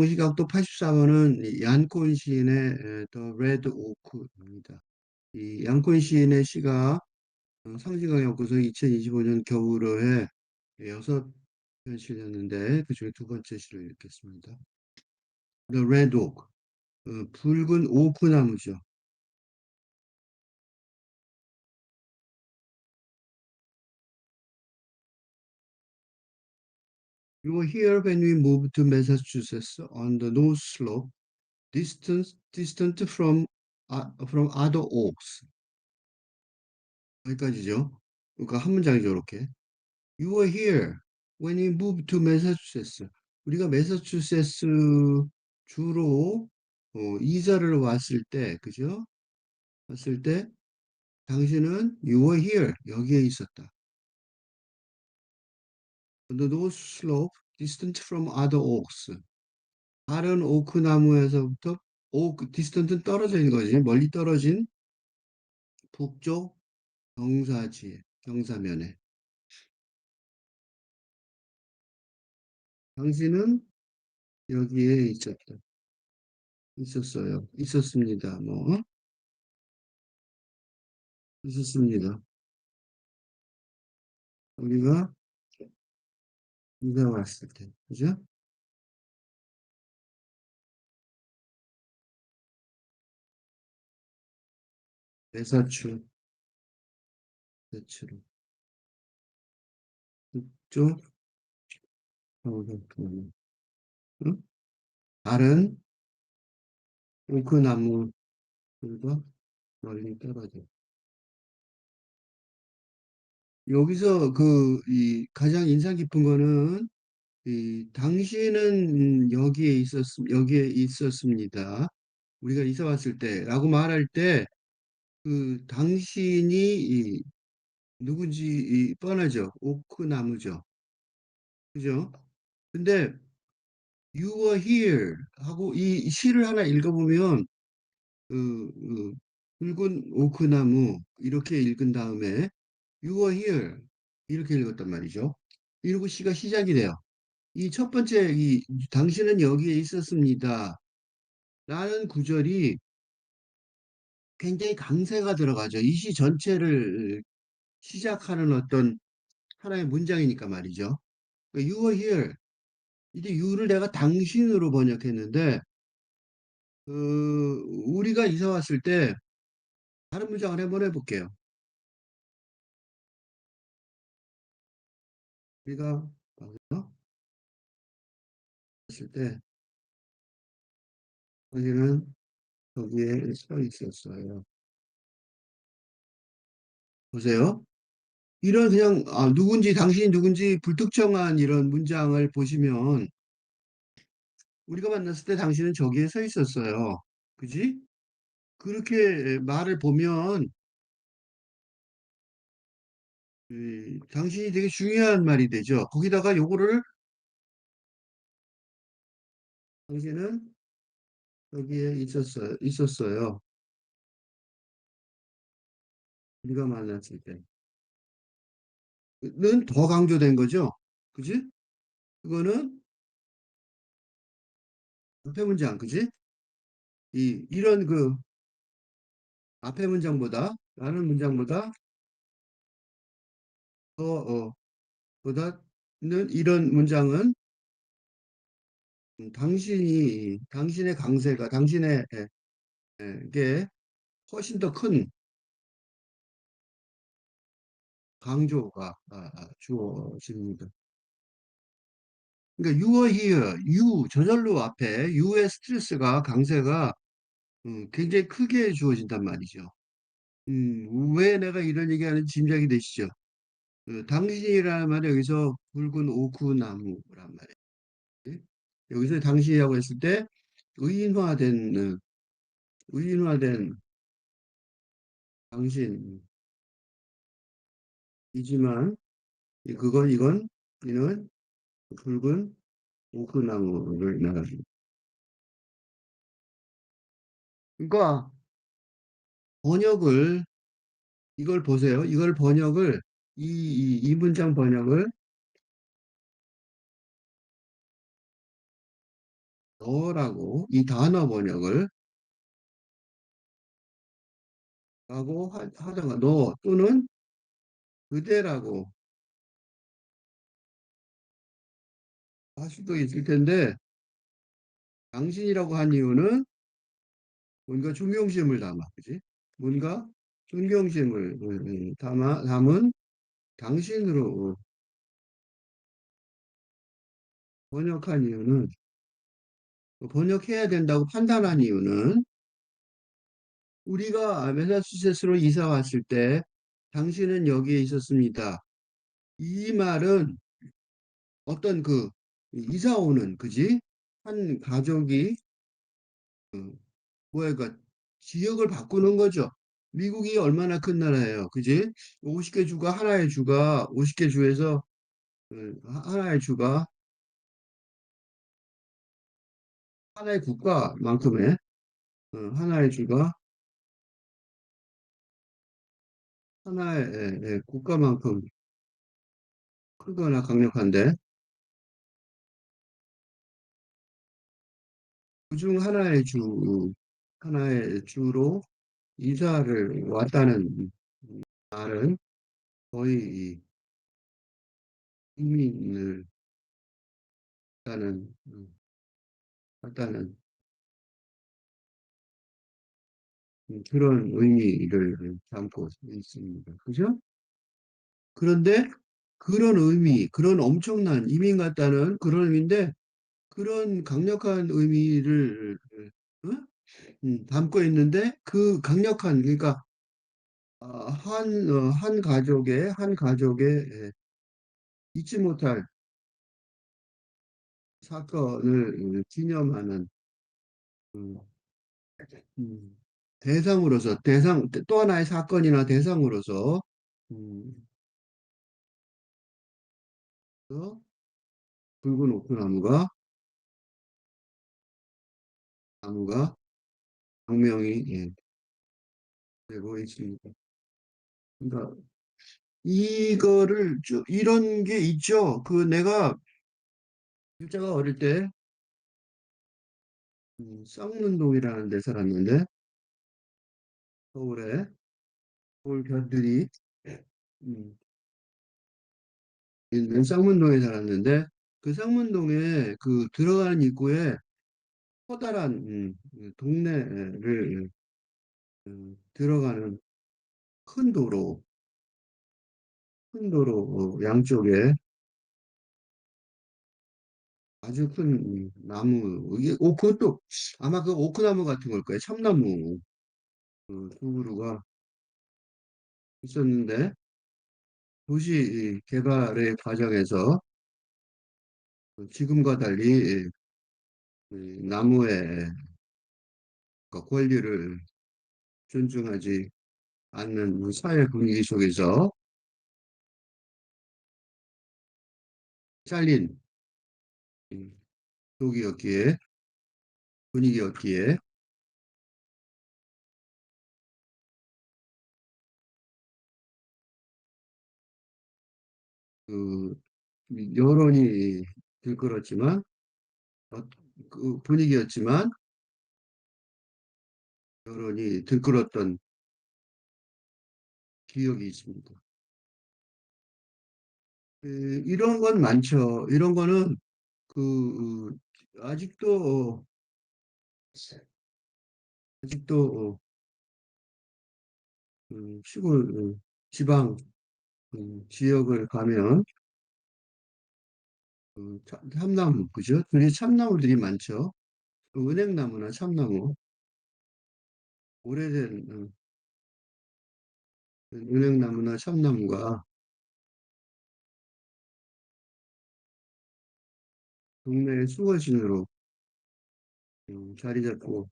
시각도 84번은 얀콘 시인의 The Red Oak입니다. 이 얀콘 시인의 시가 상징학 연구소 2025년 겨울호에 6편 실렸는데 그중에 두 번째 시를 읽겠습니다. The Red Oak, 붉은 오크 나무죠. You were here when we moved to Massachusetts on the North Slope, distant from other oaks. 여기까지죠. 그러니까 한 문장이죠, 이렇게. You were here when we moved to Massachusetts. 우리가 매사추세츠 주로 이사를 왔을 때, 그죠? 왔을 때 당신은 you were here 여기에 있었다. On the north slope, distant from other oaks. 다른 오크 나무에서부터 오크 distant는 떨어져 있는 거지. 멀리 떨어진 북쪽 경사지에 경사면에. 당신은 여기에 있었다. 있었어요. 있었습니다. 뭐 있었습니다. 우리가 이사 왔을 때, 그죠? 매사추, 매추로 북쪽 경사면. 응? 다른 오크나무들과 멀리 떨어져. 여기서 이 가장 인상 깊은 거는 이 당신은 여기에 있었습니다. 우리가 이사 왔을 때라고 말할 때 그 당신이 누군지 뻔하죠. 오크나무죠. 그죠? 근데 You were here 하고 이 시를 하나 읽어보면 그 붉은 오크나무 이렇게 읽은 다음에 You were here 이렇게 읽었단 말이죠. 이러고 시가 시작이 돼요. 이 첫 번째 이 당신은 여기에 있었습니다. 라는 구절이 굉장히 강세가 들어가죠. 이 시 전체를 시작하는 어떤 하나의 문장이니까 말이죠. 그러니까 You were here. 이제 you를 내가 당신으로 번역했는데 우리가 이사 왔을 때 다른 문장을 한번 해볼게요. 우리가 왔을 때 당신은 거기에 서 있었어요. 보세요. 이런 그냥 누군지 당신이 누군지 불특정한 이런 문장을 보시면 우리가 만났을 때 당신은 저기에 서 있었어요. 그지? 그렇게 말을 보면 당신이 되게 중요한 말이 되죠. 거기다가 요거를 당신은 여기에 있었어요. 우리가 만났을 때는 더 강조된 거죠. 그지? 그거는 앞에 문장, 그지? 이런 앞에 문장보다, 라는 문장보다 더, 보다는 이런 문장은 당신의 강세가, 게 훨씬 더 큰 강조가 주어집니다. 그러니까 you are here, 저절로 앞에 you의 스트레스가, 강세가 굉장히 크게 주어진단 말이죠. 왜 내가 이런 얘기하는지 짐작이 되시죠? 당신이라는 말이 여기서 붉은 오크나무란 말이에요. 여기서 당신이라고 했을 때 의인화된, 의인화된 당신이지만, 이는 붉은 오크나무를 말합니다. 그러니까 번역을, 이걸 보세요. 이 문장 번역을 너라고 이 단어 번역을 하고 하다가 너 또는 그대라고 할 수도 있을 텐데 당신이라고 한 이유는 뭔가 존경심을 담아, 그지? 뭔가 존경심을 담은 당신으로 번역한 이유는 번역해야 된다고 판단한 이유는 우리가 매사추세츠로 이사 왔을 때 당신은 여기에 있었습니다. 이 말은 어떤 그 이사 오는 그지? 한 가족이 뭐야 그 지역을 바꾸는 거죠. 미국이 얼마나 큰 나라예요. 그지? 50개 주가 하나의 주가 50개 주에서 하나의 주가 하나의 국가만큼의 하나의 주가 하나의 국가만큼 크거나 강력한데 그중 하나의 주로 이사를 왔다는 말은 거의 이 이민을 왔다는 왔다는 그런 의미를 담고 있습니다. 그죠? 그런데 그런 의미, 그런 엄청난 이민 같다는 그런 의미인데 그런 강력한 의미를 담고 있는데 그 강력한 그러니까 한 가족의 잊지 못할 사건을 기념하는 음, 음, 대상으로서 또 하나의 사건이나 대상으로서 음, 그래서 붉은 오크나무가 나무가 광명이 되고 있습니다. 그러니까 이거를 이런 게 있죠. 그 내가 실제가 어릴 때 쌍문동이라는 데 살았는데 서울에 서울 견들이 음, 있는 쌍문동에 살았는데 그 쌍문동에 그 들어가는 입구에 커다란 동네를 들어가는 큰 도로 양쪽에 아주 큰 나무 이게 그것도 아마 그 오크나무 같은 걸 거예요. 참나무 두 그루가 있었는데 도시 개발의 과정에서 지금과 달리 나무의 그 권리를 존중하지 않는 사회 분위기 속에서 잘린 쪽이었기에 분위기였기에 그 여론이 들끓었지만 어, 그 분위기였지만 여론이 들끓었던 기억이 있습니다. 이런 건 많죠. 이런 거는 아직도 아직도 시골 지방 지역을 가면 참나무 그죠? 되게 참나무들이 많죠. 은행나무나 참나무 오래된 은행나무나 참나무가 동네의 수호신으로 자리 잡고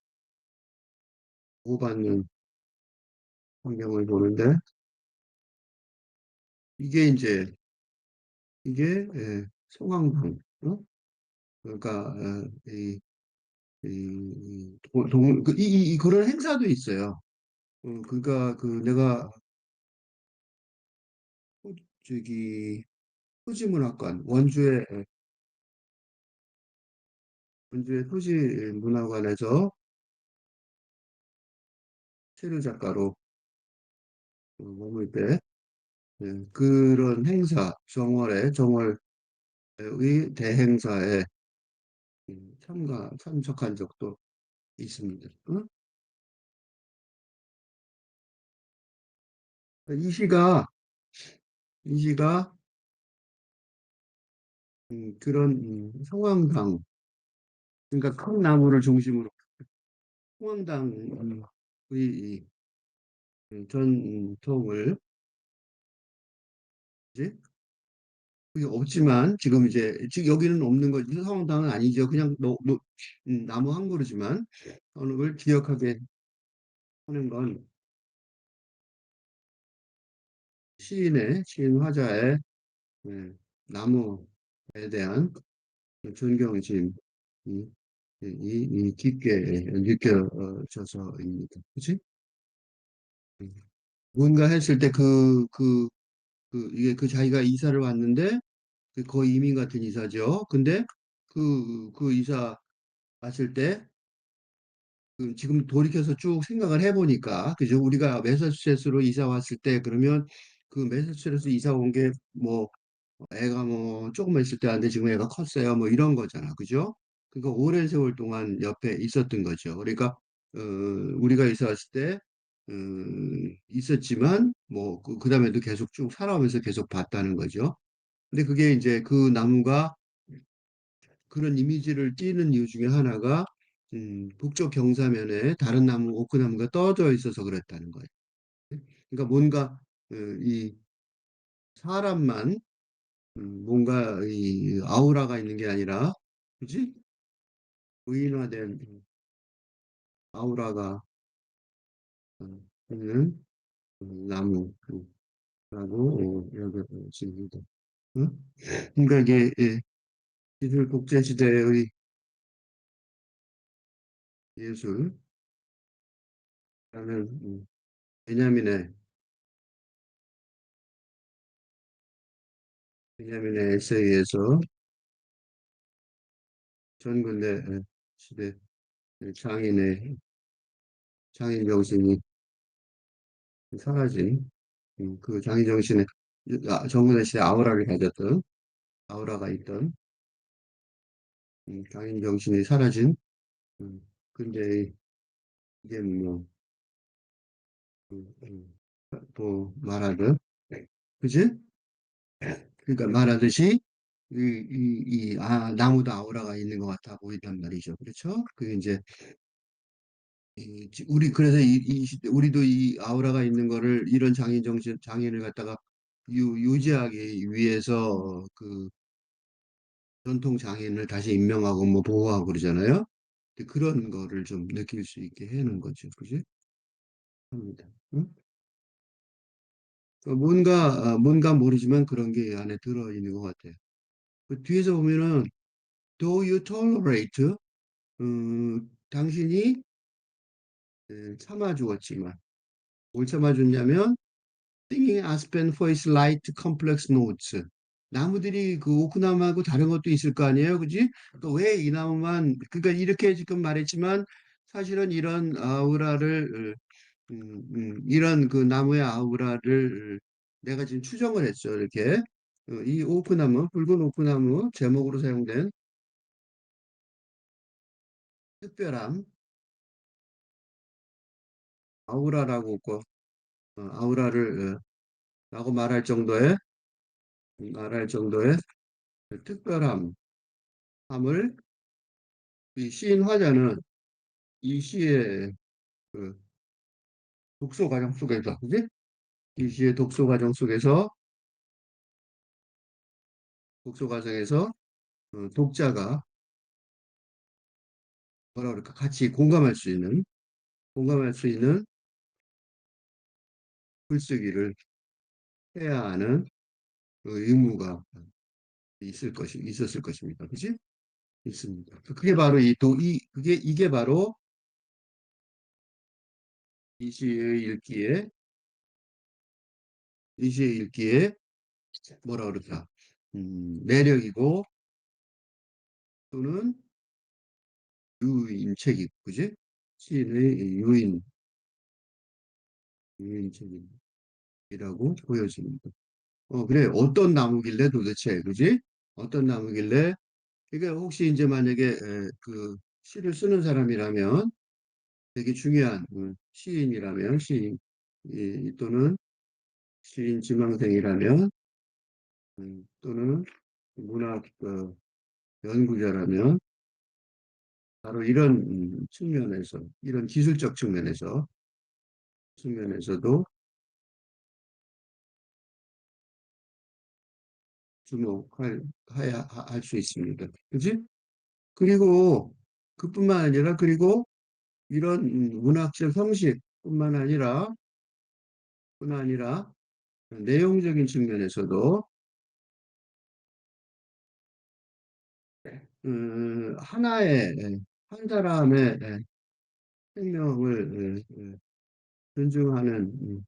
보호받는 환경을 보는데 이게 이제 성황당 그러니까 그런 행사도 있어요. 그러니까 그 내가 저기 토지문학관 원주에 전주의 토지문화관에서 체류 작가로 머물 때 그런 행사, 정월의 대행사에 참석한 적도 있습니다. 응? 이 시가 이 시가 그런 성황당, 그러니까 큰 나무를 중심으로 성황당의 전통을 이제 그게 없지만 지금 여기는 없는 거지. 성황당은 아니죠. 그냥 나무 한 그루지만 어느 걸 기억하게 하는 건 시인 화자의 예, 나무에 대한 존경심이 깊게 느껴져서입니다. 그치? 뭔가 했을 때 이게 그 자기가 이사를 왔는데 거의 이민 같은 이사죠. 근데 그 이사 왔을 때 지금 돌이켜서 쭉 생각을 해보니까 그죠? 우리가 매사추세츠로 이사 왔을 때 그러면 그 매사추세츠 이사 온 게 뭐 애가 뭐 조금만 있을 때 왔는데 지금 애가 컸어요. 뭐 이런 거잖아. 그죠? 그러니까 오랜 세월 동안 옆에 있었던 거죠. 그러니까 우리가 이사 왔을 때 있었지만 뭐 그다음에도 계속 쭉 살아오면서 계속 봤다는 거죠. 근데 그게 이제 그 나무가 그런 이미지를 띠는 이유 중에 하나가 북쪽 경사면에 다른 나무, 오크나무가 떨어져 있어서 그랬다는 거예요. 그러니까 뭔가 이 사람만 뭔가 이 아우라가 있는 게 아니라, 그지? 의인화된 아우라가 있는 나무라고 여겨집니다. 응? 그러니까 이게 기술 국제 시대의 예술라는 베냐민의 베냐민의 에세이에서 전근대 시대 장인의 장인 정신이 사라진 그 장인 정신의 전근대 시대 아우라를 가졌던 아우라가 있던 장인 정신이 사라진 근데 이게 뭐 말하듯 그지? 그러니까 말하듯이 나무도 아우라가 있는 것 같아 보인단 말이죠. 그렇죠? 그게 이제 그래서 이 시대 우리도 이 아우라가 있는 거를 이런 장인을 갖다가 유지하기 위해서 그 전통 장인을 다시 임명하고 뭐 보호하고 그러잖아요. 근데 그런 거를 좀 느낄 수 있게 해놓은 거죠. 그지? 합니다. 응? 뭔가 모르지만 그런 게 안에 들어있는 것 같아요. 그 뒤에서 보면은 Do you tolerate? 당신이 참아주었지만 뭘 참아줬냐면 Singing aspen for its light complex notes. 나무들이 그 오크나무하고 다른 것도 있을 거 아니에요, 그지? 또 왜 이 나무만 그러니까 이렇게 지금 말했지만 사실은 이런 아우라를 이런 그 나무의 아우라를 내가 지금 추정을 했죠, 이렇게 이 오크나무 붉은 오크나무 제목으로 사용된 특별함 아우라라고 아우라를 라고 말할 정도의 그 특별함을 이 시인 화자는 이 시의 그 독서 과정 속에서, 그지? 이 시의 독서 과정에서 독자가 뭐라 그럴까, 같이 공감할 수 있는 글쓰기를 해야 하는 그 의무가 있었을 것입니다. 그지? 있습니다. 그게 바로 이게 바로 이 시의 읽기에, 이 시의 읽기에 뭐라 그럴까, 매력이고 또는 유인책이, 그지? 시인의 유인책이라고 보여집니다. 그래. 어떤 나무길래 도대체, 그지? 어떤 나무길래? 이게 혹시 이제 만약에 그 시를 쓰는 사람이라면 되게 중요한 시인이라면 시인 또는 시인 지망생이라면 또는 문학 연구자라면 바로 이런 측면에서 이런 기술적 측면에서도 주목할 해야 할 수 있습니다. 그지? 그리고 그뿐만 아니라 그리고 이런 문학적 형식뿐만 아니라 내용적인 측면에서도 하나의 한 사람의 생명을 존중하는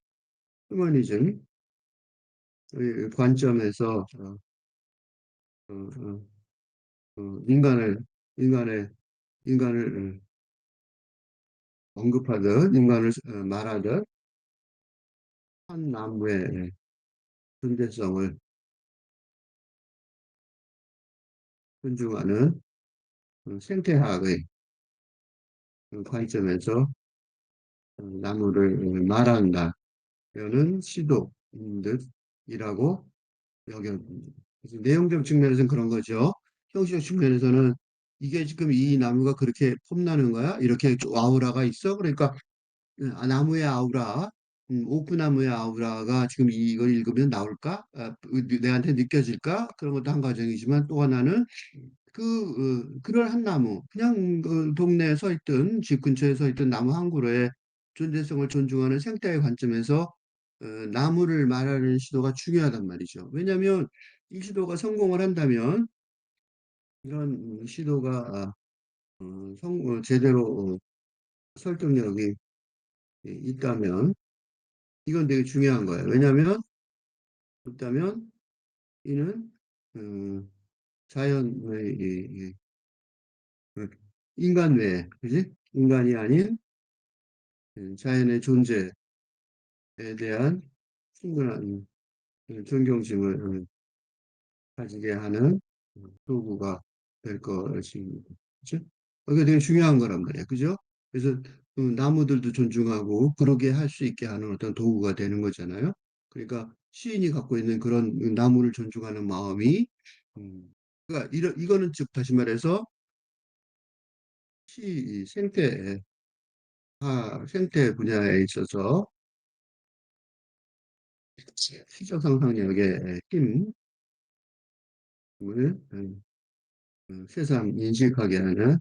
휴머니즘의 관점에서 어, 어, 인간을 인간의 인간을 언급하듯 인간을 말하듯 한 나무의 존재성을 존중하는 생태학의 관점에서 나무를 말한다면은 시도인 듯이라고 여겨집니다. 그래서 내용적 측면에서는 그런 거죠. 형식적 측면에서는 이게 지금 이 나무가 그렇게 폼나는 거야? 이렇게 아우라가 있어? 그러니까 나무의 아우라, 오크나무의 아우라가 지금 이걸 읽으면 나올까? 내한테 느껴질까? 그런 것도 한 과정이지만 또 하나는 그럴 한 나무, 그냥 그 동네에 서 있던 집 근처에 서 있던 나무 한 그루의 존재성을 존중하는 생태의 관점에서 나무를 말하는 시도가 중요하단 말이죠. 왜냐하면 이 시도가 성공을 한다면 이런 시도가 제대로 설득력이 있다면 이건 되게 중요한 거예요. 왜냐하면 있다면 이는 음, 자연의 그 인간 외에, 그지? 인간이 아닌 자연의 존재에 대한 충분한 존경심을 가지게 하는 도구가 될 것입니다. 그죠? 이게 되게 중요한 거란 말이에요. 그죠? 그래서 나무들도 존중하고 그러게 할 수 있게 하는 어떤 도구가 되는 거잖아요. 그러니까 시인이 갖고 있는 그런 나무를 존중하는 마음이 그러니까 이거는 즉 다시 말해서 생태 생태 분야에 있어서 시적 상상력의 힘을 새삼 인식하게 하는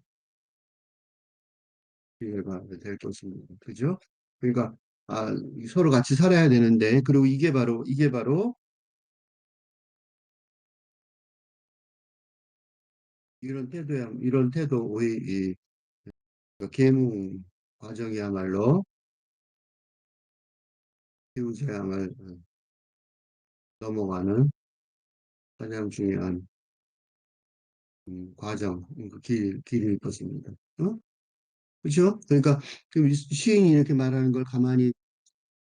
기회가 될 것입니다. 그죠? 그러니까 서로 같이 살아야 되는데 그리고 이게 바로 이런 태도의 그 계몽 과정이야말로 피우재앙을 넘어가는 가장 중요한 과정, 길일 것입니다. 어? 그렇죠? 그러니까 그 시인이 이렇게 말하는 걸 가만히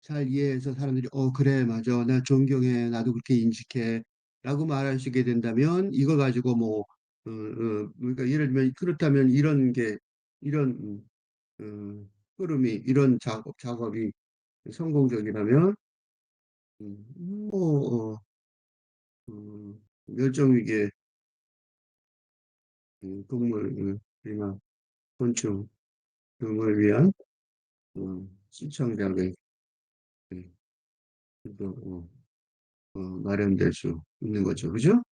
잘 이해해서 사람들이 그래 맞아 나 존경해 나도 그렇게 인식해 라고 말할 수 있게 된다면 이걸 가지고 뭐 그러니까 예를 들면 그렇다면 이런 흐름이 이런 작업이 성공적이라면 뭐 멸종 위기의 동물이나 곤충 등을 위한 시청작의 또, 마련될 수 있는 거죠. 그죠?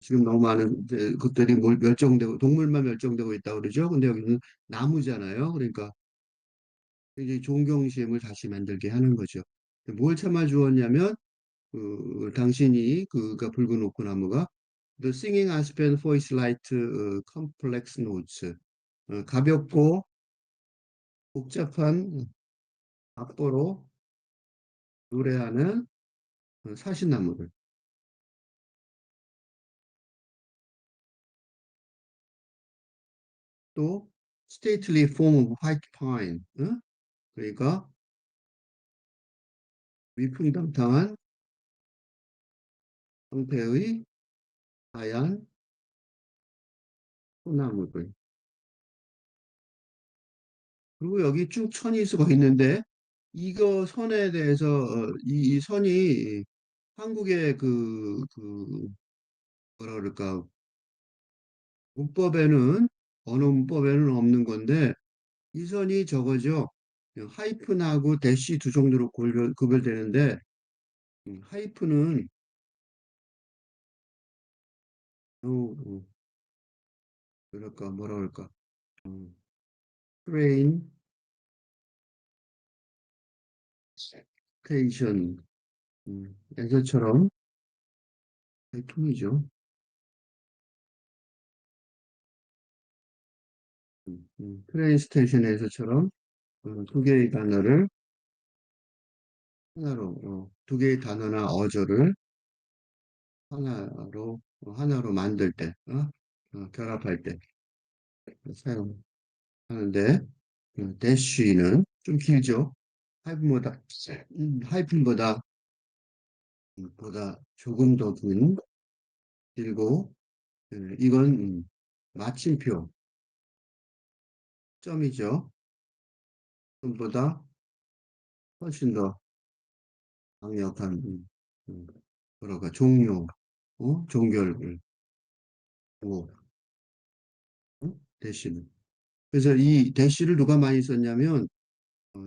지금 너무 많은 것들이 멸종되고 동물만 멸종되고 있다고 그러죠. 근데 여기는 나무잖아요. 그러니까 이제 존경심을 다시 만들게 하는 거죠. 뭘 참아주었냐면 당신이 그가 붉은 오크나무가 The Singing Aspen Voice Light Complex Notes 가볍고 복잡한 악보로 노래하는 사신나무를 또 stately form of white pine. 응? 그러니까 위풍당당한 형태의 하얀 소나무들. 그리고 여기 쭉 천이 수가 있는데 이거 선에 대해서 이 선이 한국의 뭐라 그럴까 문법에는 언어 문법에는 없는 건데 이 선이 저거죠. 하이픈하고 대시 두 종류로 구별되는데 하이픈은 어, 그럴까 뭐라 그럴까 트레인 스테이션 에서처럼 하이픈이죠. 트레인 스테이션에서처럼 두 개의 단어를 하나로 두 개의 단어나 어조를 하나로 만들 때 결합할 때 사용하는데 대쉬는 좀 길죠. 하이픈보다 하이픈보다 조금 더 길고 이건 마침표 점이죠. 점보다 훨씬 더 강력한 뭐랄까 종료 종결을 뭐 대시는 그래서 이 대시를 누가 많이 썼냐면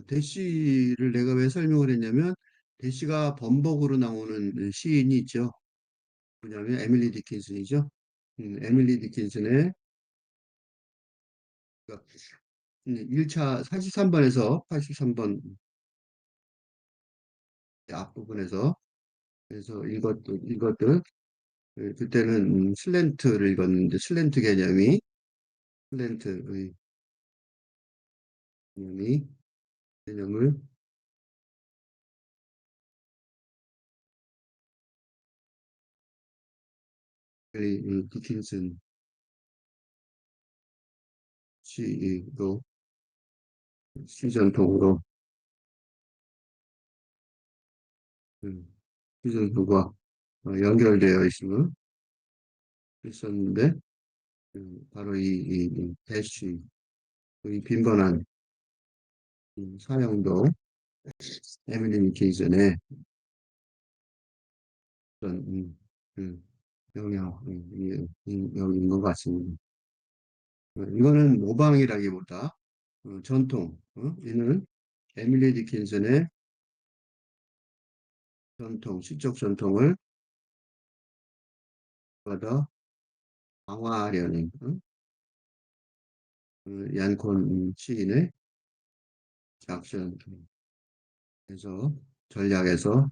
대시를 내가 왜 설명을 했냐면 대시가 번복으로 나오는 시인이 있죠. 뭐냐면 에밀리 디킨슨이죠. 에밀리 디킨슨의 1차 43번에서 83번 앞부분에서 그래서 이것들 그때는 슬랜트를 읽었는데 슬랜트 슬랜트의 개념이 개념을 디킨슨 시로 시전통으로 음, 시전통과 연결되어 있었는데 바로 이 대쉬 이 빈번한 사용도 에밀리 디킨슨의 어떤 영향 영인 것 같습니다. 이거는 모방이라기보다 전통. 이는 에밀리 디킨슨의 시적 전통을 받아 강화하려는 얀콘 시인의 작전에서 전략에서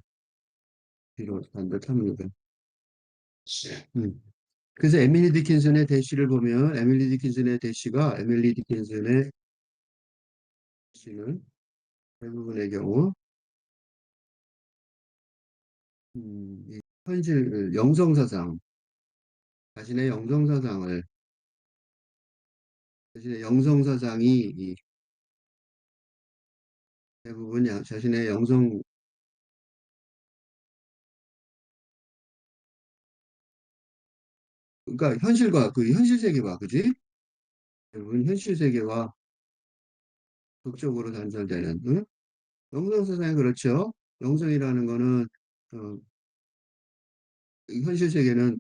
비롯한 듯합니다. 음. 그래서 에밀리 디킨슨의 대시를 보면 에밀리 디킨슨의 시는 대부분의 경우 이 현실 영성사상 자신의 영성사상을 자신의 영성사상이 대부분 자신의 그러니까 현실과 그 현실 세계와 그지? 대부분 현실 세계와 극적으로 단절되는 영성사상이 그렇죠. 영성이라는 거는 어, 이 현실 세계는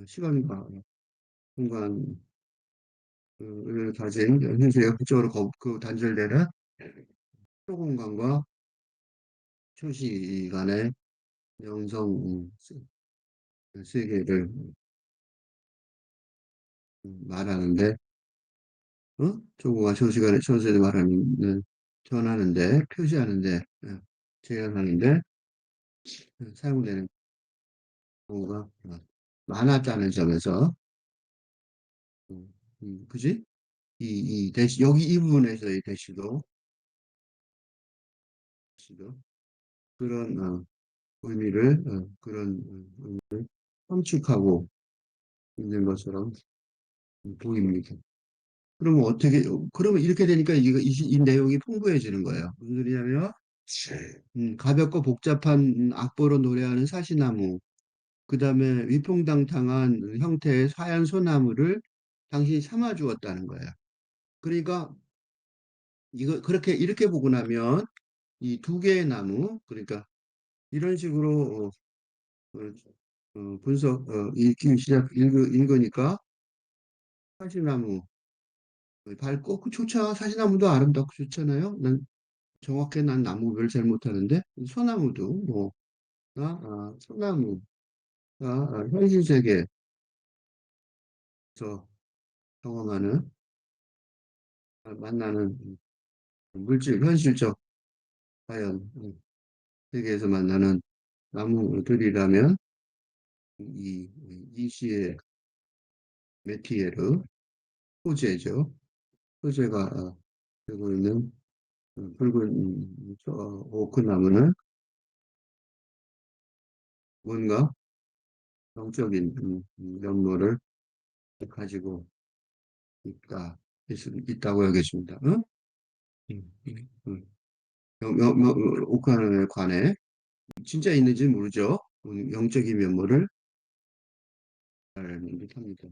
시간과 공간을 가진 현실 세계가 극적으로 단절되는 초공간과 초시간의 영성 세계를 말하는데 초시간의 초세를 말하는 전하는데 표시하는데 재현하는데 사용되는 경우가 많았다는 점에서 그지? 이 대시 여기 이 부분에서의 대시도 그런 의미를 그런 의미를 함축하고 있는 것처럼 보입니다. 그러면 어떻게, 그러면 이렇게 되니까 이 내용이 풍부해지는 거예요. 무슨 소리냐면, 가볍고 복잡한 악보로 노래하는 사시나무, 그 다음에 위풍당당한 형태의 하얀 소나무를 당신이 참아주었다는 거예요. 그러니까 그렇게, 이렇게 보고 나면 이 두 개의 나무, 그러니까 이런 식으로 분석, 읽으니까 사시나무, 밝고, 좋죠. 사시나무도 아름답고 좋잖아요. 정확히 난 나무별 잘 못하는데, 소나무도 뭐, 소나무가 현실 세계에서 경험하는, 만나는 물질, 현실적 자연 세계에서 만나는 나무들이라면, 이 시의 메티에르, 소재죠. 소재가 되고 있는 붉은 오크 나무는 뭔가 영적인 면모를 가지고 있다고 여겨집니다. 응? 응. 오크에 관해 진짜 있는지 모르죠. 영적인 면모를 말하는 듯합니다.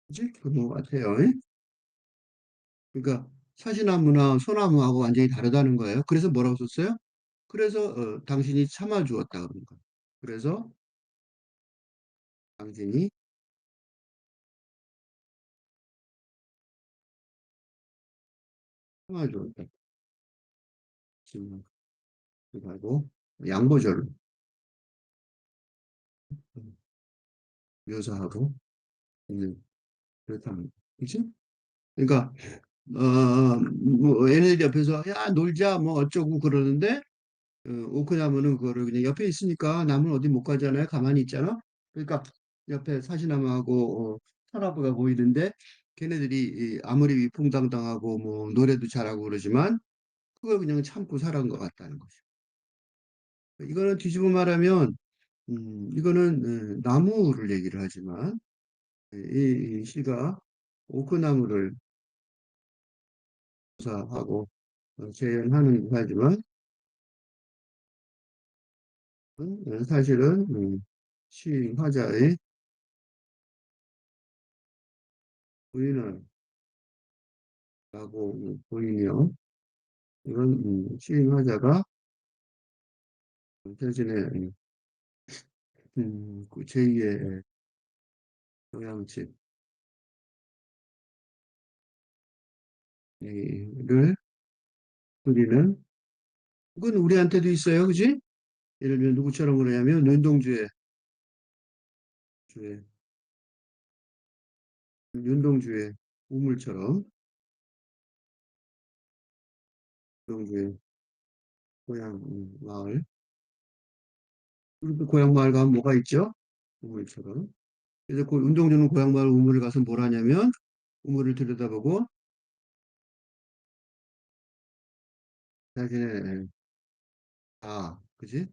그지? 그런 것 같아요. 응? 그러니까 사시나무나 소나무하고 완전히 다르다는 거예요. 그래서 뭐라고 썼어요? 그래서 당신이 참아주었다 그런 거예요. 그래서 당신이 참아주었다. 지금 그리고 양보절을 묘사하고 있는 그렇다는 거지. 그러니까 뭐 얘네들 옆에서 야 놀자 뭐 어쩌고 그러는데 오크나무는 그거를 그냥 옆에 있으니까 남은 어디 못 가잖아요. 가만히 있잖아. 그러니까 옆에 사시나무하고 서나무가 보이는데 걔네들이 아무리 위풍당당하고 뭐 노래도 잘하고 그러지만 그걸 그냥 참고 살아온 것 같다는 거죠. 이거는 뒤집어 말하면 이거는 나무를 얘기를 하지만 이 시가 오크나무를 묘사하고 재현하는 하지만 사실은 시 화자의 부인을 라고 보이며 이런 시인 화자가 자신의 그 제2의 경향치를 그리는 그건 우리한테도 있어요, 그지? 예를 들면 누구처럼 그러냐면 주의, 윤동주의 우물처럼 윤동주의 고향 마을 그리고 그 고향 마을 가면 뭐가 있죠? 우물처럼. 그래서 그 윤동주는 고향 마을 우물을 가서 뭘 하냐면 우물을 들여다보고 자신의 그지?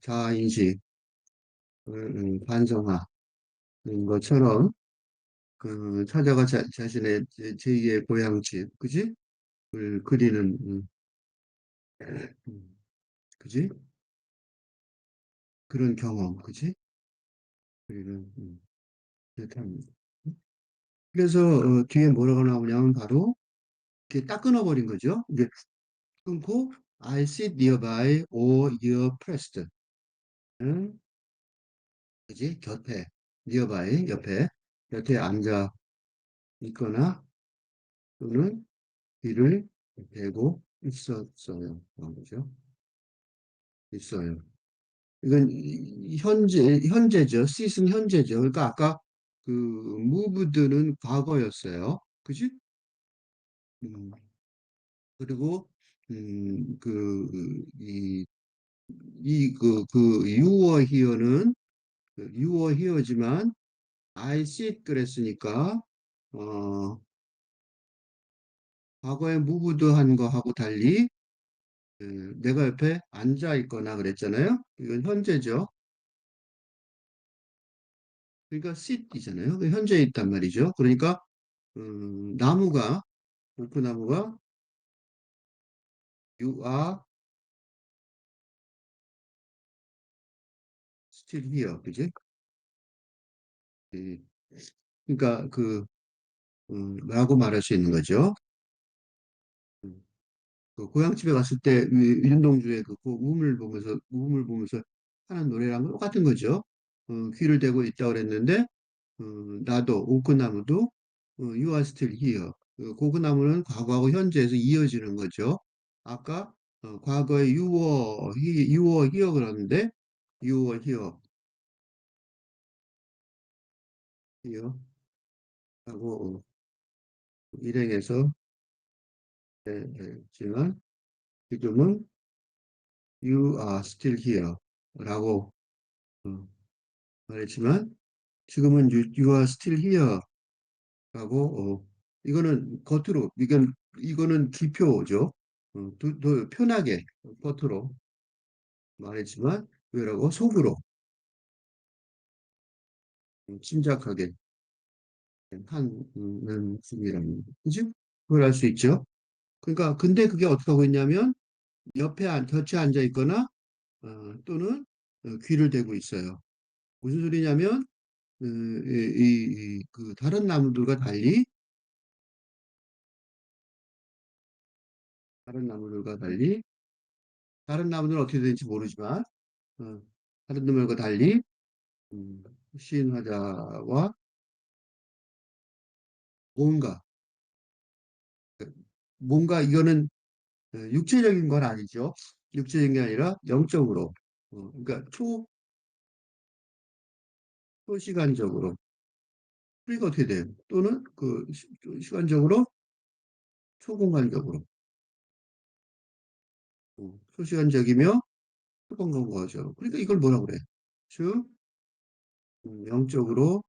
자아인식 반성하는 것처럼 찾아가 자신의 제2의 고향집, 그지? 을 그리는, 음, 그지? 그런 경험, 그지? 그리는, 듯합니다. 그래서 뒤에 뭐라고 나오냐면 바로 이렇게 딱 끊어버린 거죠. 이제 끊고 I sit nearby or you're pressed. 응? 그지? 곁에, nearby, 옆에, 곁에 앉아 있거나 또는 귀를 대고 있었어요. 그런 거죠. 있어요. 이건 현재죠. sit은 현재죠. 그러니까 아까 그 moved는 과거였어요. 그지? 음, 그리고 you were here는 you were here지만 I sit 그랬으니까 어, 과거에 moved한 거하고 달리 내가 옆에 앉아 있거나 그랬잖아요. 이건 현재죠. 그러니까 sit이잖아요. 그 현재에 있단 말이죠. 그러니까 나무가 오크 나무가 you are still here, 그지? 예. 그러니까 라고 말할 수 있는 거죠. 음, 그 고향집에 갔을 때 윤동주의 그 우음을 보면서 하는 노래랑 똑같은 거죠. 귀를 대고 있다 그랬는데 어, 나도 오크나무도 You are still here. 고그나무는 과거하고 현재에서 이어지는 거죠. 아까 과거에 you were here 그러는데 you were here, here 하고 일행해서 지만 지금은 you are still here 라고 어, 말했지만 지금은 you are still here 라고 이거는 겉으로 이거는 기표죠. 더 편하게 겉으로 말했지만 왜라고 속으로 침착하게 하는 중이라는 그지? 그걸 알 수 있죠. 그러니까 근데 그게 어떻게 하고 있냐면 곁에 앉아 있거나 또는 귀를 대고 있어요. 무슨 소리냐면 그 다른 나무들과 달리 다른 나무는 어떻게 되는지 모르지만 어, 다른 나무들과 달리 음, 시인화자와 뭔가 뭔가 이거는 육체적인 건 아니죠. 육체적인 게 아니라 영적으로 그러니까 초시간적으로 그러니까 어떻게 돼요? 또는 시간적으로 초공간적으로 초시간적이며 초공간 거죠. 그러니까 이걸 뭐라 그래? 즉 영적으로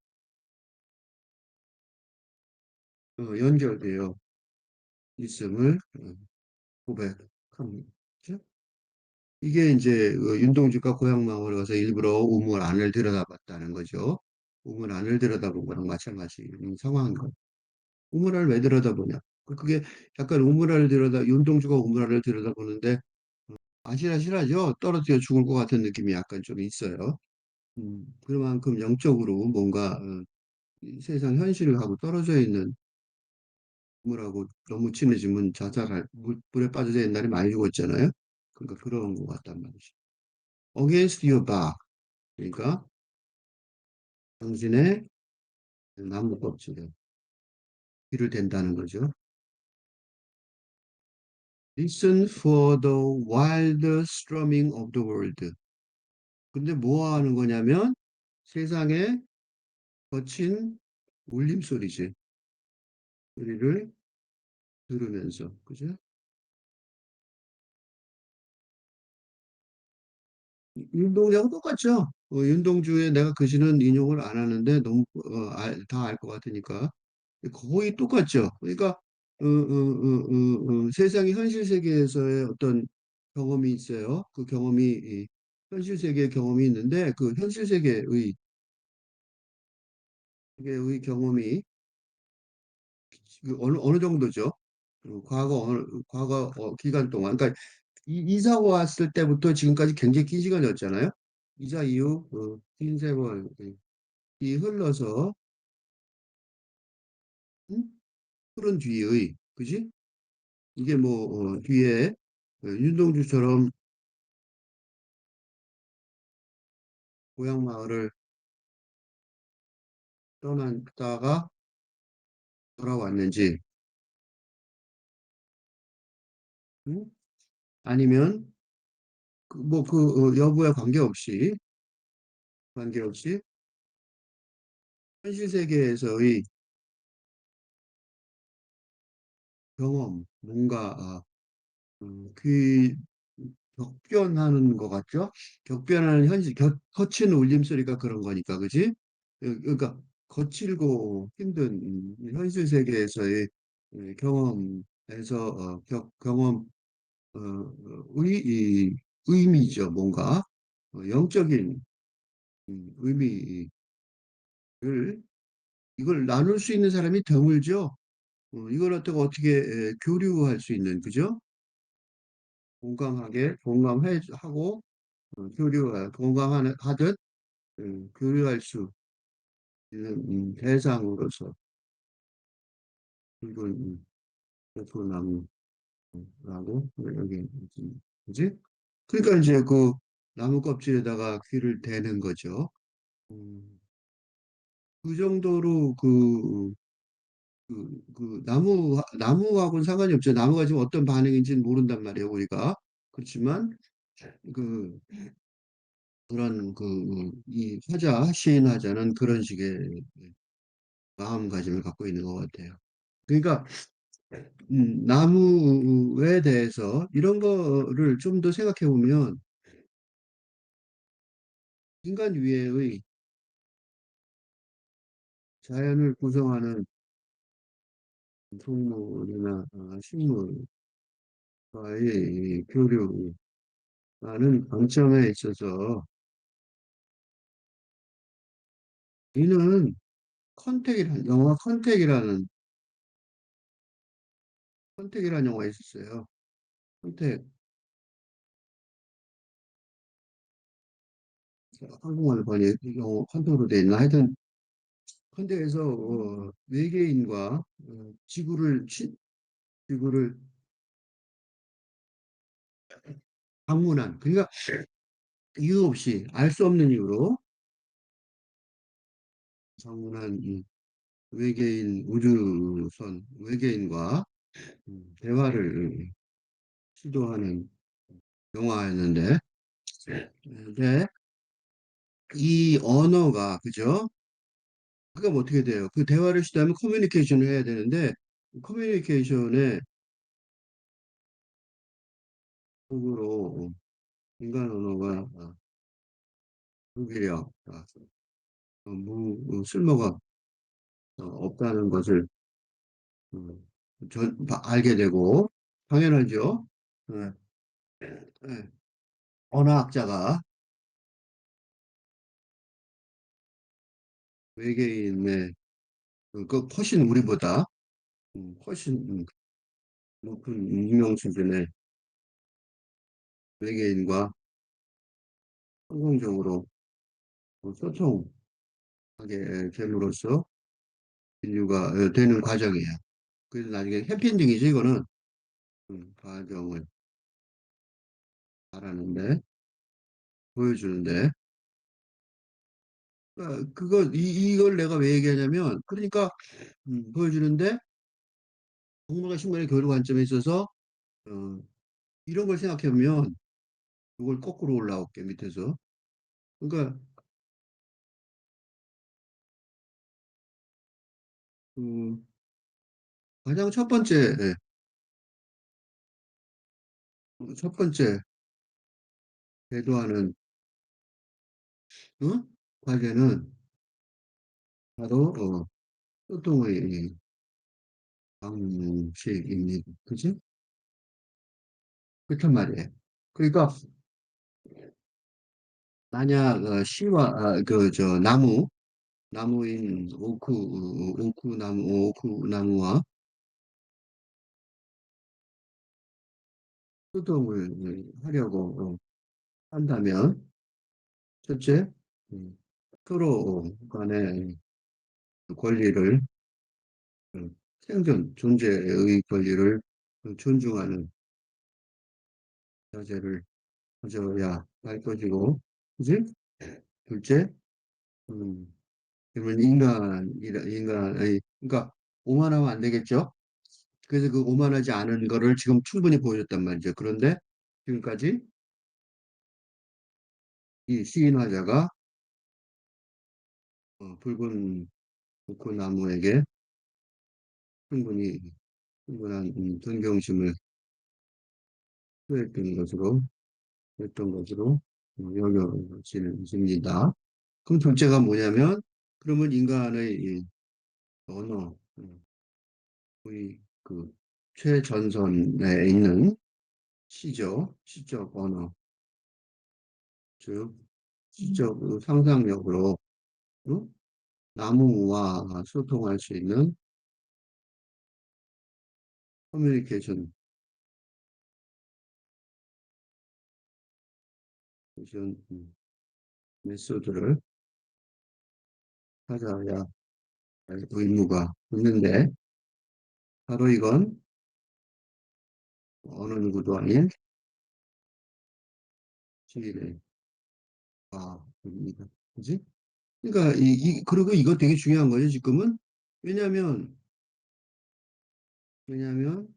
연결되어 있음을 고백합니다. 그죠? 이게 이제 윤동주가 고향마을에 가서 일부러 우물 안을 들여다봤다는 거죠. 우물 안을 들여다본 거랑 마찬가지 상황인 거예요. 우물 안을 왜 들여다보냐? 그게 약간 윤동주가 우물 안을 들여다보는데 아실아실하죠? 떨어뜨려 죽을 것 같은 느낌이 약간 좀 있어요. 그만큼 영적으로 뭔가 이 세상 현실하고 떨어져 있는 우물하고 너무 친해지면 물에 빠져서 옛날에 많이 죽었잖아요. 그러니까 그런 것 같단 말이죠. Against your back. 그러니까 당신의 나무 껍질에 귀를 댄다는 거죠. Listen for the wild strumming of the world. 근데 뭐 하는 거냐면 세상의 거친 울림소리지. 소리를 들으면서. 그죠? 윤동주하고 똑같죠? 윤동주의 내가 그 시는 인용을 안 하는데 너무 다 알 것 같으니까 거의 똑같죠. 그러니까 세상이 현실 세계에서의 어떤 경험이 있어요. 그 경험이 현실 세계의 경험이 있는데 그 현실 세계의 경험이 어느 정도죠? 과거 기간 동안 그러니까 이사 왔을 때부터 지금까지 굉장히 긴 시간이었잖아요. 이사 이후 긴 세월이 흘러서 음? 흐른 뒤의 그지? 이게 뭐 뒤에 윤동주처럼 고향 마을을 떠났다가 돌아왔는지 음? 아니면 여부에 관계없이 현실 세계에서의 경험 뭔가 그 격변하는 것 같죠? 격변하는 거친 울림소리가 그런 거니까, 그지? 그러니까 거칠고 힘든 현실 세계에서의 경험에서 경험 의미죠, 뭔가 영적인 의미 을 이걸 나눌 수 있는 사람이 드물죠. 이걸 어떻게 교류할 수 있는, 그죠? 공감하고 공감하듯 교류할 수 있는 대상으로서 이걸 나무라고 여기 그지? 그러니까 이제 그 나무 껍질에다가 귀를 대는 거죠. 음, 그 정도로 나무하고는 상관이 없죠. 나무가 지금 어떤 반응인지는 모른단 말이에요, 우리가. 그렇지만 그 그런 이 시인 화자는 그런 식의 마음가짐을 갖고 있는 것 같아요. 그러니까 나무에 대해서 이런 거를 좀 더 생각해 보면 인간 위에의 자연을 구성하는 동물이나 식물과의 이 교류라는 관점에 있어서 이는 컨택이라는 영화 있었어요. 컨택, 한국말 번역, 영어 컨택으로 돼 있나? 하여튼, 컨택에서 외계인과 지구를 방문한, 그러니까 이유 없이 알 수 없는 이유로 방문한 이 외계인과 대화를 시도하는 영화였는데, 근데 이 언어가, 그죠? 그럼 어떻게 돼요? 그 대화를 시도하면 커뮤니케이션을 해야 되는데, 커뮤니케이션의 속으로 인간 언어가 불기력, 쓸모가 없다는 것을 알게 되고, 당연하죠. 네, 네. 언어학자가 외계인의 훨씬 우리보다 훨씬 높은 익명 수준의 외계인과 성공적으로 소통하게 됨으로써 인류가 되는 과정이에요. 그래서 나중에 해피엔딩이죠, 이거는. 과정을 말하는데, 보여주는데, 이걸 내가 왜 얘기하냐면, 그러니까, 보여주는데, 동물과 식물의 교류 관점에 있어서, 어, 이런 걸 생각해보면, 이걸 거꾸로 올라올게, 밑에서. 그러니까, 그, 가장 첫 번째, 대도하는, 어? 과제는 바로, 소통의 방식입니다. 그지? 그렇단 말이에요. 그러니까, 만약, 나무인 오크 나무와 소통을 하려고 한다면, 첫째, 음, 서로 간의 권리를, 생존, 존재의 권리를 존중하는 자세를 가져야 할 것이고, 그지? 둘째, 음, 그러면 그러니까 오만하면 안 되겠죠? 그래서 그 오만하지 않은 거를 지금 충분히 보여줬단 말이죠. 그런데 지금까지 이 시인 화자가 붉은 코코나무에게 충분히 충분한 존경심을 표했던 것으로 여겨집니다. 그럼 둘째가 뭐냐면, 그러면 인간의 이 언어, 우리 최전선에 있는 시적 언어, 즉 시적 상상력으로 어? 나무와 소통할 수 있는 커뮤니케이션 메소드를 찾아야 할 의무가 있는데, 바로 이건 어느 누구도 아닌 시인의 과입니다. 그지? 그러니까 그리고 이거 되게 중요한 거죠, 지금은. 왜냐하면 왜냐하면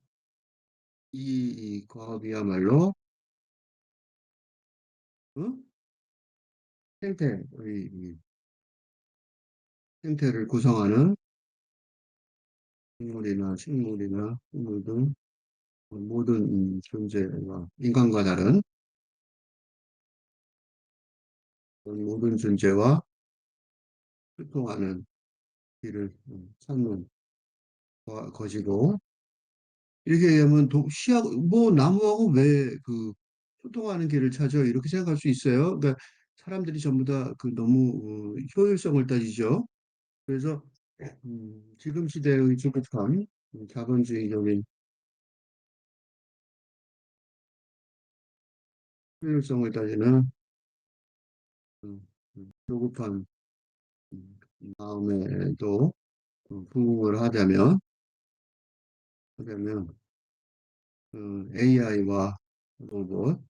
이 과업이야말로 어? 이 생태를 구성하는 식물이나 식물 등 모든 존재와 인간과 다른 모든 존재와 소통하는 길을 찾는 것이고, 이렇게 하면 시하고 뭐 나무하고 왜 그 소통하는 길을 찾아 이렇게 생각할 수 있어요. 그러니까 사람들이 전부 다 그 너무 효율성을 따지죠. 그래서 지금 시대의 조급한 자본주의적인 효율성을 따지는 조급한 마음에도 부응을 하자면 AI와 로봇,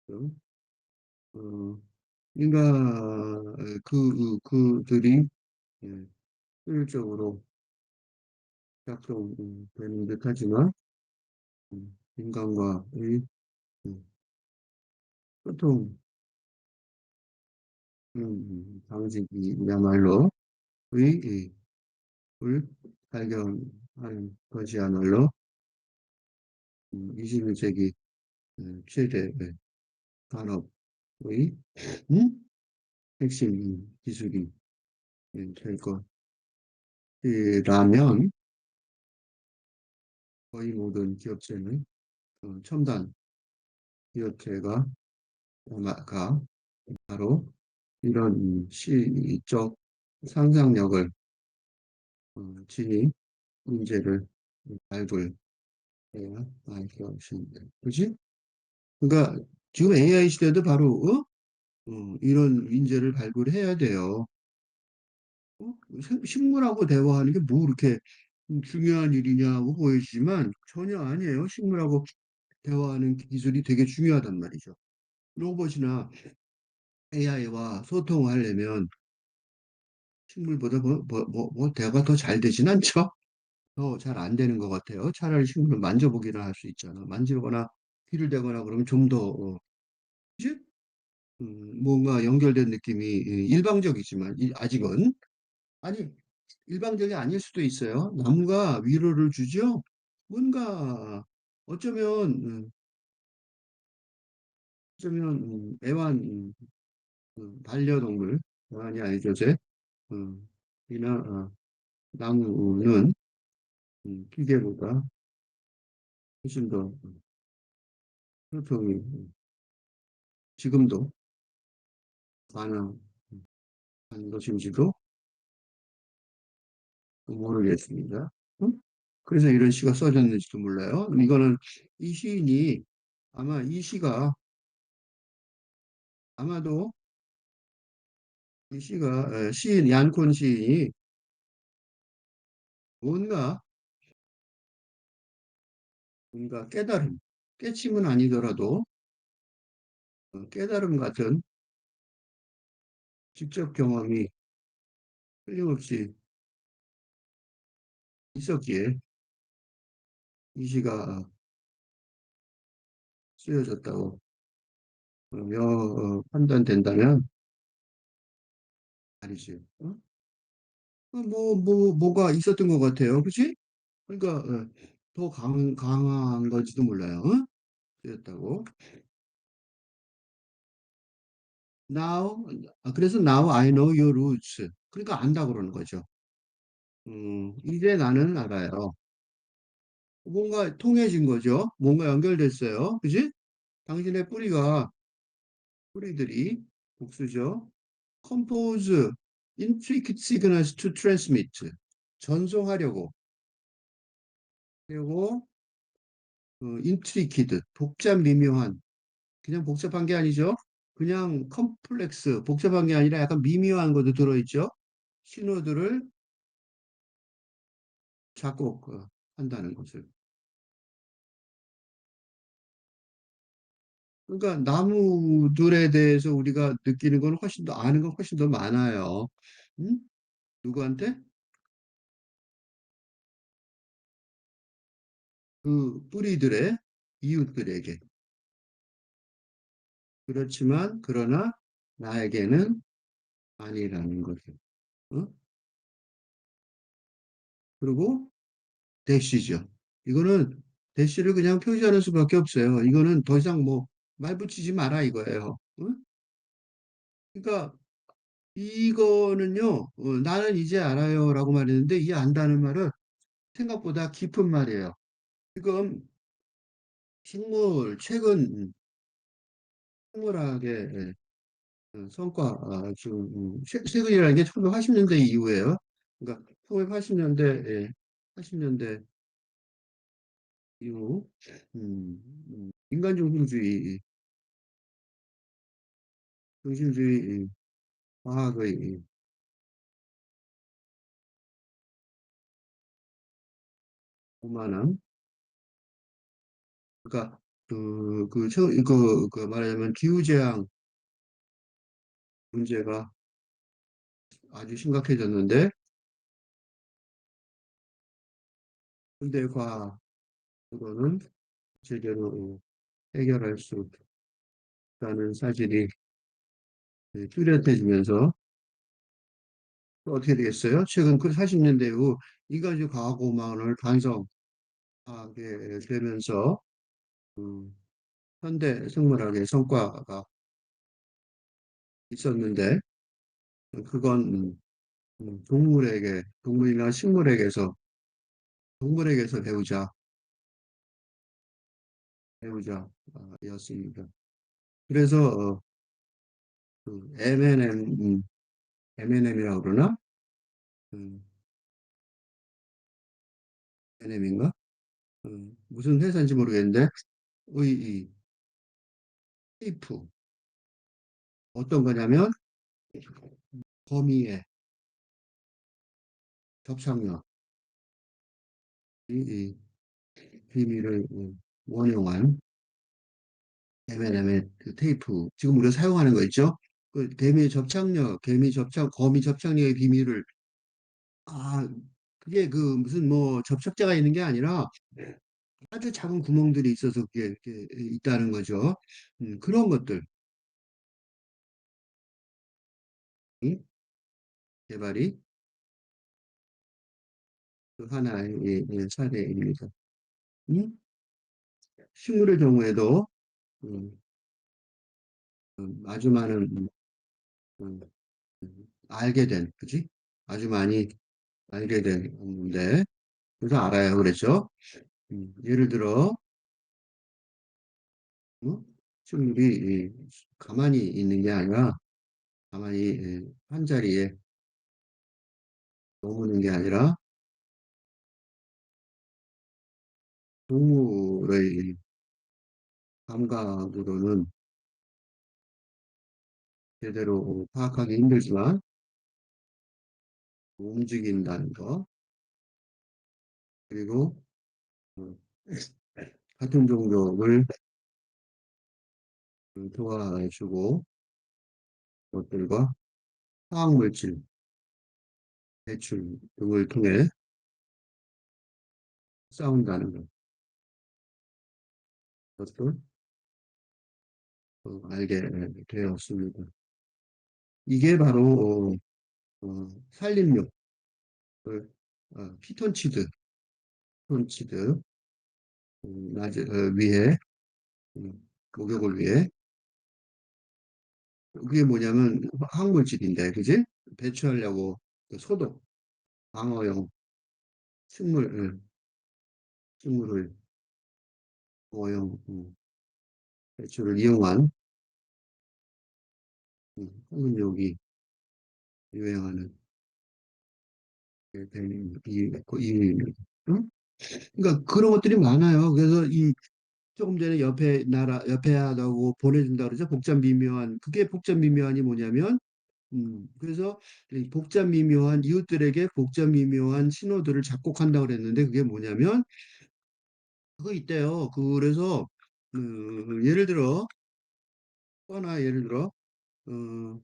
음, 어, 인간 그들이 예, 효율적으로 작동되는 듯하지만 인간과의 음, 소통 방식이야말로 의 을 발견하는 것이야말로 21세기 최대 산업의 음? 핵심 기술이 될 것이라면 거의 모든 기업체는 첨단 기업체가 가 바로 이런 시적 상상력을 지닌 문제를 발굴해야 할 것입니다. 그지? 그러니까 지금 AI 시대도 바로 이런 인재를 발굴해야 돼요. 식물하고 대화하는 게 뭐 그렇게 중요한 일이냐고 보이지만 전혀 아니에요. 식물하고 대화하는 기술이 되게 중요하단 말이죠. 로봇이나 AI와 소통하려면 식물보다 대화가 더 잘 되진 않죠? 더 잘 안 되는 것 같아요. 차라리 식물을 만져보기나 할 수 있잖아. 만지거나 귀를 대거나 그러면 좀 더, 그치? 뭔가 연결된 느낌이 일방적이지만, 아직은. 아니, 일방적이 아닐 수도 있어요. 나무가 위로를 주죠? 뭔가, 어쩌면, 애완, 반려동물, 애완이 아니죠, 제, 이나, 나무는 기계보다 훨씬 더 소통이 지금도 가능한 것인지도 모르겠습니다. 응? 그래서 이런 시가 써졌는지도 몰라요. 이거는 이 시인이 아마 이 시가 아마도 이 시가 시인 얀콘 시인이 뭔가 깨달음, 깨침은 아니더라도 깨달음 같은 직접 경험이 틀림없이 있었기에 이 시가 쓰여졌다고 판단된다면 아니지. 어? 뭐가 있었던 것 같아요. 그치? 그러니까 더 강한 건지도 몰라요. 어? 쓰였다고. Now, 그래서 now I know your roots. 그러니까 안다 그러는 거죠. 이제 나는 알아요. 뭔가 통해진 거죠. 뭔가 연결됐어요. 그지? 당신의 뿌리들이 복수죠. compose intricate signals to transmit. 전송하려고. 그리고 intricate, 복잡 미묘한. 그냥 복잡한 게 아니죠. 그냥 컴플렉스, 복잡한 게 아니라 약간 미묘한 것도 들어있죠. 신호들을 작곡한다는 것을. 그러니까 나무들에 대해서 우리가 느끼는 건 훨씬 더 아는 건 훨씬 더 많아요. 응? 누구한테? 그 뿌리들의 이웃들에게. 그렇지만 그러나 나에게는 아니라는 거죠. 어? 그리고 대시죠. 이거는 대시를 그냥 표시하는 수밖에 없어요. 이거는 더 이상 뭐 말 붙이지 마라 이거예요. 어? 그러니까 이거는요. 나는 이제 알아요라고 말했는데 이 안다는 말은 생각보다 깊은 말이에요. 지금 최근 식물학의 성과, 지금, 최근이라는 게 1980년대 이후에요. 그러니까 1980년대, 80년대 이후, 중심주의 과학의 오만함, 그러니까 그 말하자면 기후재앙 문제가 아주 심각해졌는데, 현대 과학으로는 제대로 해결할 수 없다는 사실이 뚜렷해지면서 또 어떻게 되겠어요? 최근 그 40년대 후 이가지 과학오만을 반성하게 되면서 음, 현대 생물학의 성과가 있었는데 그건 동물이나 동물에게서 배우자 였습니다. 그래서 그 M&M이라고 그러나? 음, M&M인가? 무슨 회사인지 모르겠는데 이 테이프 어떤 거냐면 거미의 접착력 이 비밀을 원용한 M&M의 그 테이프 지금 우리가 사용하는 거 있죠? 그 거미 접착력의 비밀을 아 그게 그 무슨 뭐 접착제가 있는 게 아니라 아주 작은 구멍들이 있어서 그게 이렇게 있다는 거죠. 그런 것들 이 개발이 그 하나의 사례입니다. 음? 식물의 경우에도 음, 아주 많은 음, 알게 된, 그지? 아주 많이 알게 됐는데, 그래서 알아야 그랬죠. 예를 들어, 어? 식물이 가만히 있는 게 아니라, 가만히 한 자리에 머무는 게 아니라, 동물의 감각으로는 제대로 파악하기 힘들지만, 움직인다는 거, 그리고 어, 같은 종족을 도와주고, 것들과 화학물질 배출 등을 통해 싸운다는 것도 알게 되었습니다. 이게 바로 산림욕을 피톤치드, 피톤치드 위해 목욕을 위해 그게 뭐냐면 화학물질인데, 그지? 배출하려고 그 소독, 방어용 식물, 식물을 방어용 배출을 이용한 황금요기 유행하는 이, 응? 그러니까 그런 것들이 많아요. 그래서 이 조금 전에 옆에 하다고 보내준다 그러죠. 복잡 미묘한 그게 복잡 미묘한이 뭐냐면 그래서 이 복잡 미묘한 이웃들에게 복잡 미묘한 신호들을 작곡한다고 그랬는데 그게 뭐냐면 그거 있대요. 그래서 예를 들어 예를 들어 어,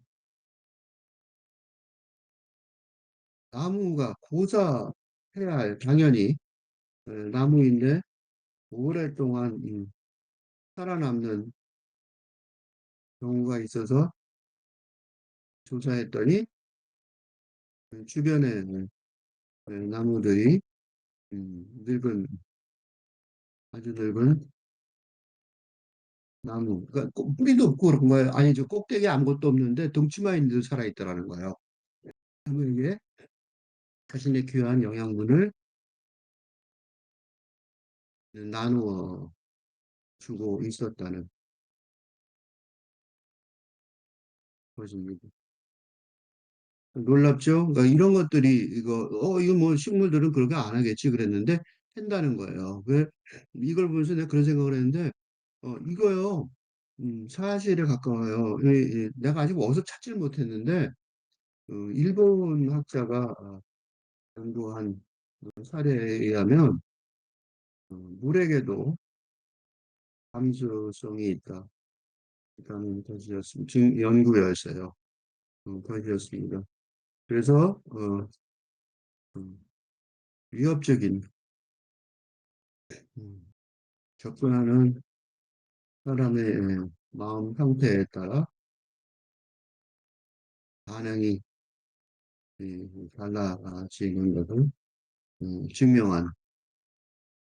나무가 고사해야 할 당연히 나무인데 오랫동안 살아남는 경우가 있어서 조사했더니 주변에 나무들이 늙은 아주 늙은 나무 그러니까 뿌리도 없고 그런 거예요. 아니죠. 꼭대기 아무것도 없는데 덩치만 있는데도 살아있더라는 거예요. 나무에게 자신의 귀한 영양분을 나누어 주고 있었다는 것입니다. 놀랍죠? 그러니까 이런 것들이 이거 뭐 식물들은 그렇게 안 하겠지 그랬는데 한다는 거예요. 왜 이걸 보면서 내가 그런 생각을 했는데 이거요. 사실에 가까워요. 내가 아직 어디서 찾지를 못했는데 일본 학자가 연구한 사례에 의하면 물에게도 감수성이 있다. 라는 것이었습니다. 지금 연구였어요. 것이었습니다. 그래서 음, 위협적인 음, 접근하는 사람의 마음 상태에 따라 반응이 달라지는 것을 증명한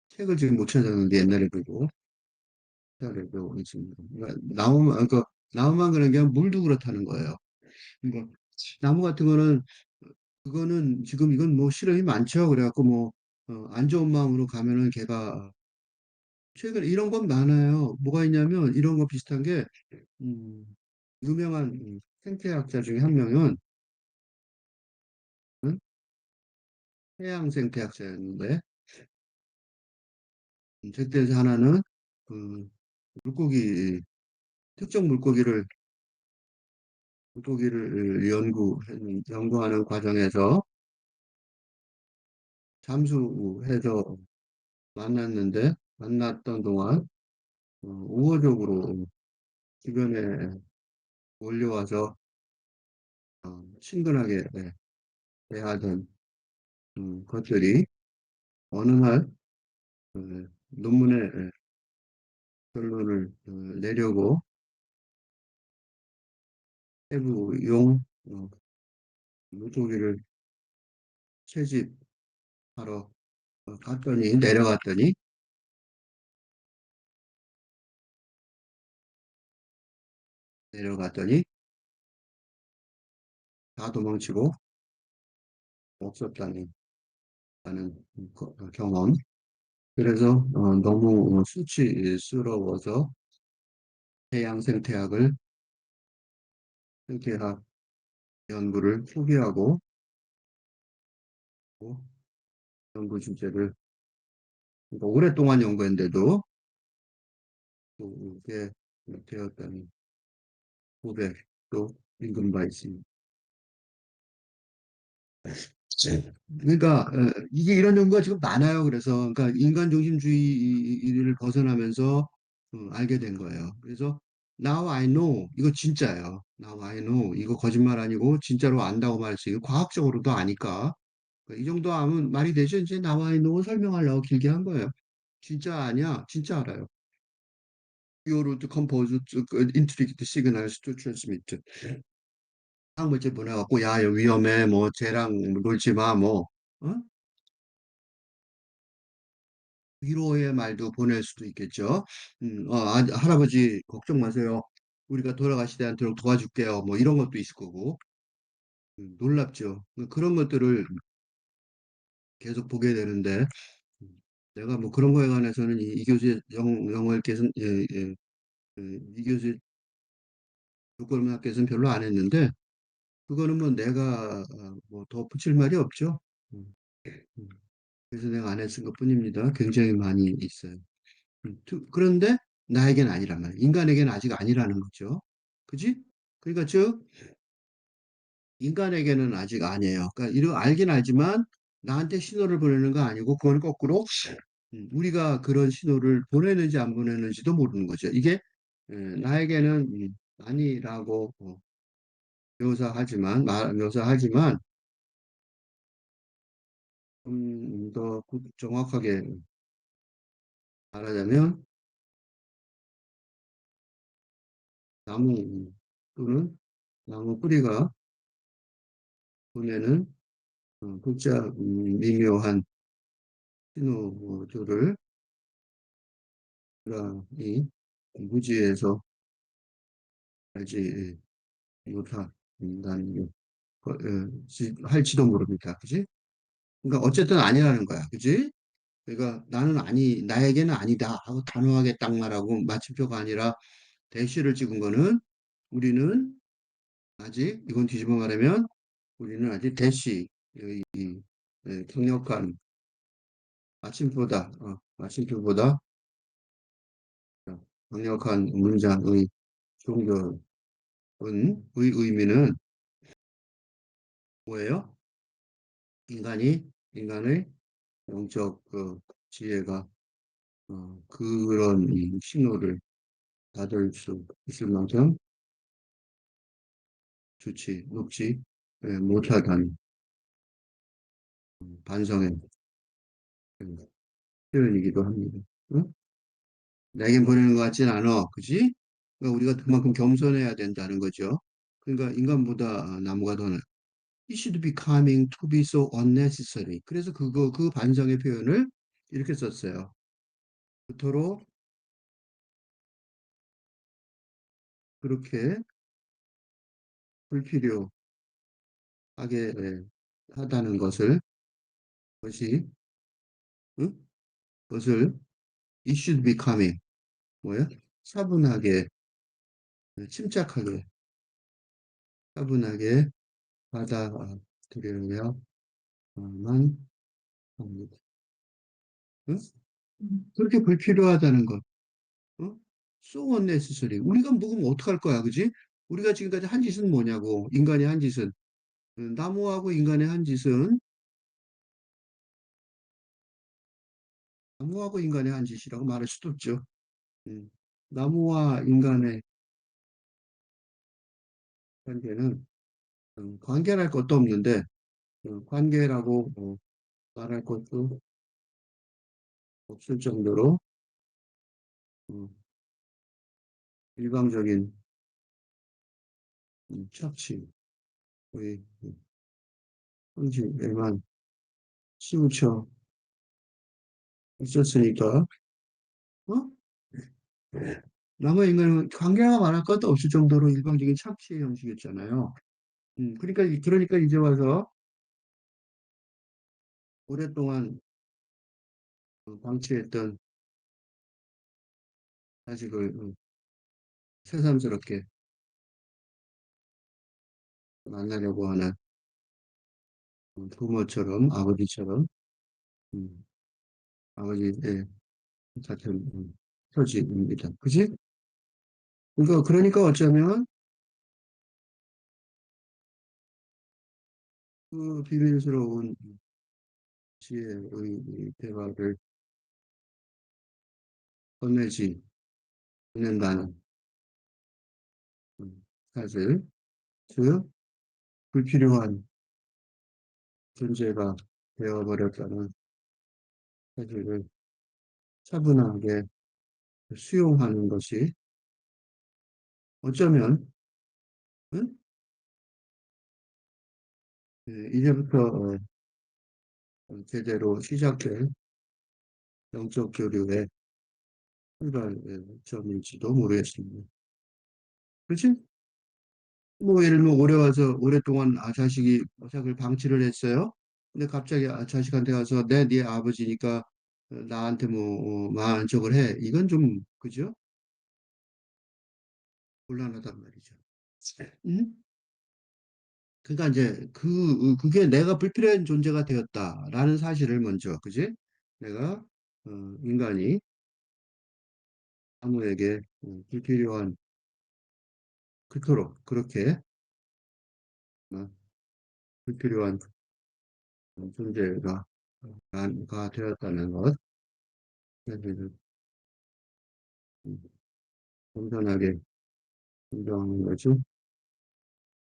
책을 지금 못 찾았는데 옛날에 보고 옛날에 배우고 있습니다. 그러니까 나무만 그런 게 아니라 물도 그렇다는 거예요. 그러니까 나무 같은 거는 그거는 지금 이건 뭐 실험이 많죠. 그래갖고 뭐 안 좋은 마음으로 가면은 걔가 최근에 이런 건 많아요. 뭐가 있냐면 이런 거 비슷한 게 음, 유명한 생태학자 중에 한 명은 해양 생태학자였는데 그때서 하나는 그 물고기 특정 물고기를 연구하는 과정에서 잠수해서 만났던 동안 우호적으로 주변에 몰려와서 친근하게 대하던 것들이 어느 날 논문에 결론을 내려고 해부용 물고기를 채집하러 내려갔더니 다 도망치고 없었다는 경험. 그래서 너무 수치스러워서 해양 생태학 연구를 포기하고 또 연구 주제를 그러니까 오랫동안 연구했는데도 또 이게 되었다는 고백도 읽은 바 있습니다. 네. 그러니까 이게 이런 연구가 지금 많아요. 그래서 그러니까 인간 중심주의를 벗어나면서 알게 된 거예요. 그래서 Now I know 이거 진짜예요. Now I know 이거 거짓말 아니고 진짜로 안다고 말할 수 있고 과학적으로도 아니까 이 정도 하면 말이 되죠. 이제 Now I know 설명하려고 길게 한 거예요. 진짜 아니야. 진짜 알아요. Your root composed intricate signals to transmit. 항물질 보내갖고 야, 이거 위험해. 뭐 쟤랑 놀지 마. 뭐 어? 위로의 말도 보낼 수도 있겠죠. 할아버지 걱정 마세요. 우리가 돌아가시지 않도록 도와줄게요. 뭐 이런 것도 있을 거고. 놀랍죠. 그런 것들을 계속 보게 되는데 내가 뭐 그런 거에 관해서는 이 교수의 영어를 계속 이 교수의 교권문학께서는 별로 안 했는데 그거는 뭐 내가 뭐 덧붙일 말이 없죠. 음, 음. 그래서 내가 안에 쓴 것뿐입니다. 굉장히 많이 있어요. 그런데 나에겐 아니란 말이에요. 인간에게는 아직 아니라는 거죠. 그지? 그러니까 즉 인간에게는 아직 아니에요. 그러니까 이런 알긴 알지만 나한테 신호를 보내는 거 아니고 그건 거꾸로 우리가 그런 신호를 보내는지 안 보내는지도 모르는 거죠. 이게 나에게는 아니라고 묘사하지만 좀 더 정확하게 말하자면 나무 또는 나무 뿌리가 보내는 글자 미묘한 신호들을 이 무지에서 알지 못한다는 할지도 모릅니다. 그지? 그러니까 어쨌든 아니라는 거야. 그지? 그러니까 나는 나에게는 아니다 하고 단호하게 딱 말하고 마침표가 아니라 대시를 찍은 거는 우리는 아직 이건 뒤집어 말하면 우리는 아직 대시 강력한 마침표보다 강력한 문장의 종교의 의미는 뭐예요? 인간의 영적 지혜가 그런 이 신호를 받을 수 있을 만큼 높지 못하다는 반성의 표현이기도 합니다. 응? 내겐 보내는 것 같진 않아. 그지? 그러니까 우리가 그만큼 겸손해야 된다는 거죠. 그러니까 인간보다 나무가 더 It should be coming to be so unnecessary. 그래서 그 반성의 표현을 이렇게 썼어요. 그토록 그렇게 불필요하게 하다는 것이, 응? 것을 It should be coming. 뭐야? 차분하게, 침착하게, 차분하게 받아들여야만 합니다. 응? 그렇게 불필요하다는 것. 어? So unnecessary. 우리가 묵으면 어떡할 거야, 그지? 우리가 지금까지 한 짓은 뭐냐고. 인간이 한 짓은. 나무하고 인간의 한 짓은, 나무하고 인간의 한 짓이라고 말할 수도 없죠. 음, 나무와 인간의 관계는 관계랄 것도 없는데, 관계라고 말할 것도 없을 정도로 어, 일방적인 착취의 형식에만 치우쳐 있었으니까, 어? 나무와 인간은 관계가 말할 것도 없을 정도로 일방적인 착취의 형식이었잖아요. 그러니까 이제 와서 오랫동안 방치했던 자식을 새삼스럽게 만나려고 하는 부모처럼 아버지처럼 음, 아버지의 같은 처지입니다. 그지? 그러니까 어쩌면 그 비밀스러운 지혜의 이 대화를 건네지 않는다는 사실, 즉 불필요한 존재가 되어버렸다는 사실을 차분하게 수용하는 것이 어쩌면 응? 이제부터 제대로 시작될 영적 교류의 출발점일지도 모르겠습니다. 그렇지? 뭐 예를 들면 오래 와서 오랫동안 자식을 방치를 했어요. 근데 갑자기 자식한테 가서 네 아버지니까 나한테 뭐 만족을 해. 이건 좀 그죠? 곤란하단 말이죠. 응? 그러니까 이제 그게 내가 불필요한 존재가 되었다라는 사실을 먼저, 그지? 내가 인간이 아무에게 불필요한 그토록 그렇게 어, 불필요한 존재가 가 되었다는 것. 그래서 온전하게 인정하는 거죠.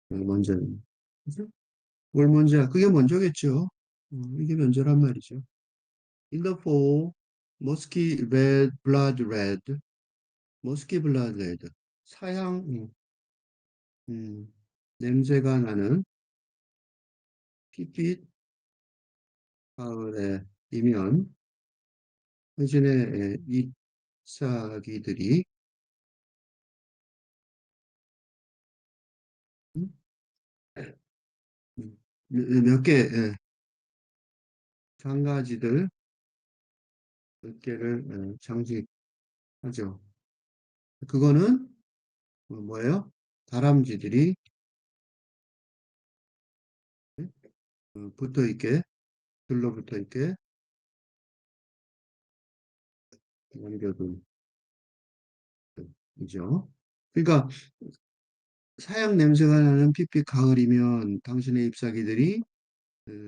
먼저, 그죠? 뭘 먼저야? 그게 먼저겠죠. 이게 먼저란 말이죠. In the fall, musky red, blood red, musky blood red. 사양, 음, 냄새가 나는 핏빛 가을에 이면 당신의 잎사귀들이 음, 몇 개, 장가지들 몇 개를 장식하죠. 그거는 뭐예요? 다람쥐들이 붙어 있게, 둘러붙어 있게 남겨둔 이죠. 그러니까 사양 냄새가 나는 핏빛 가을이면 당신의 잎사귀들이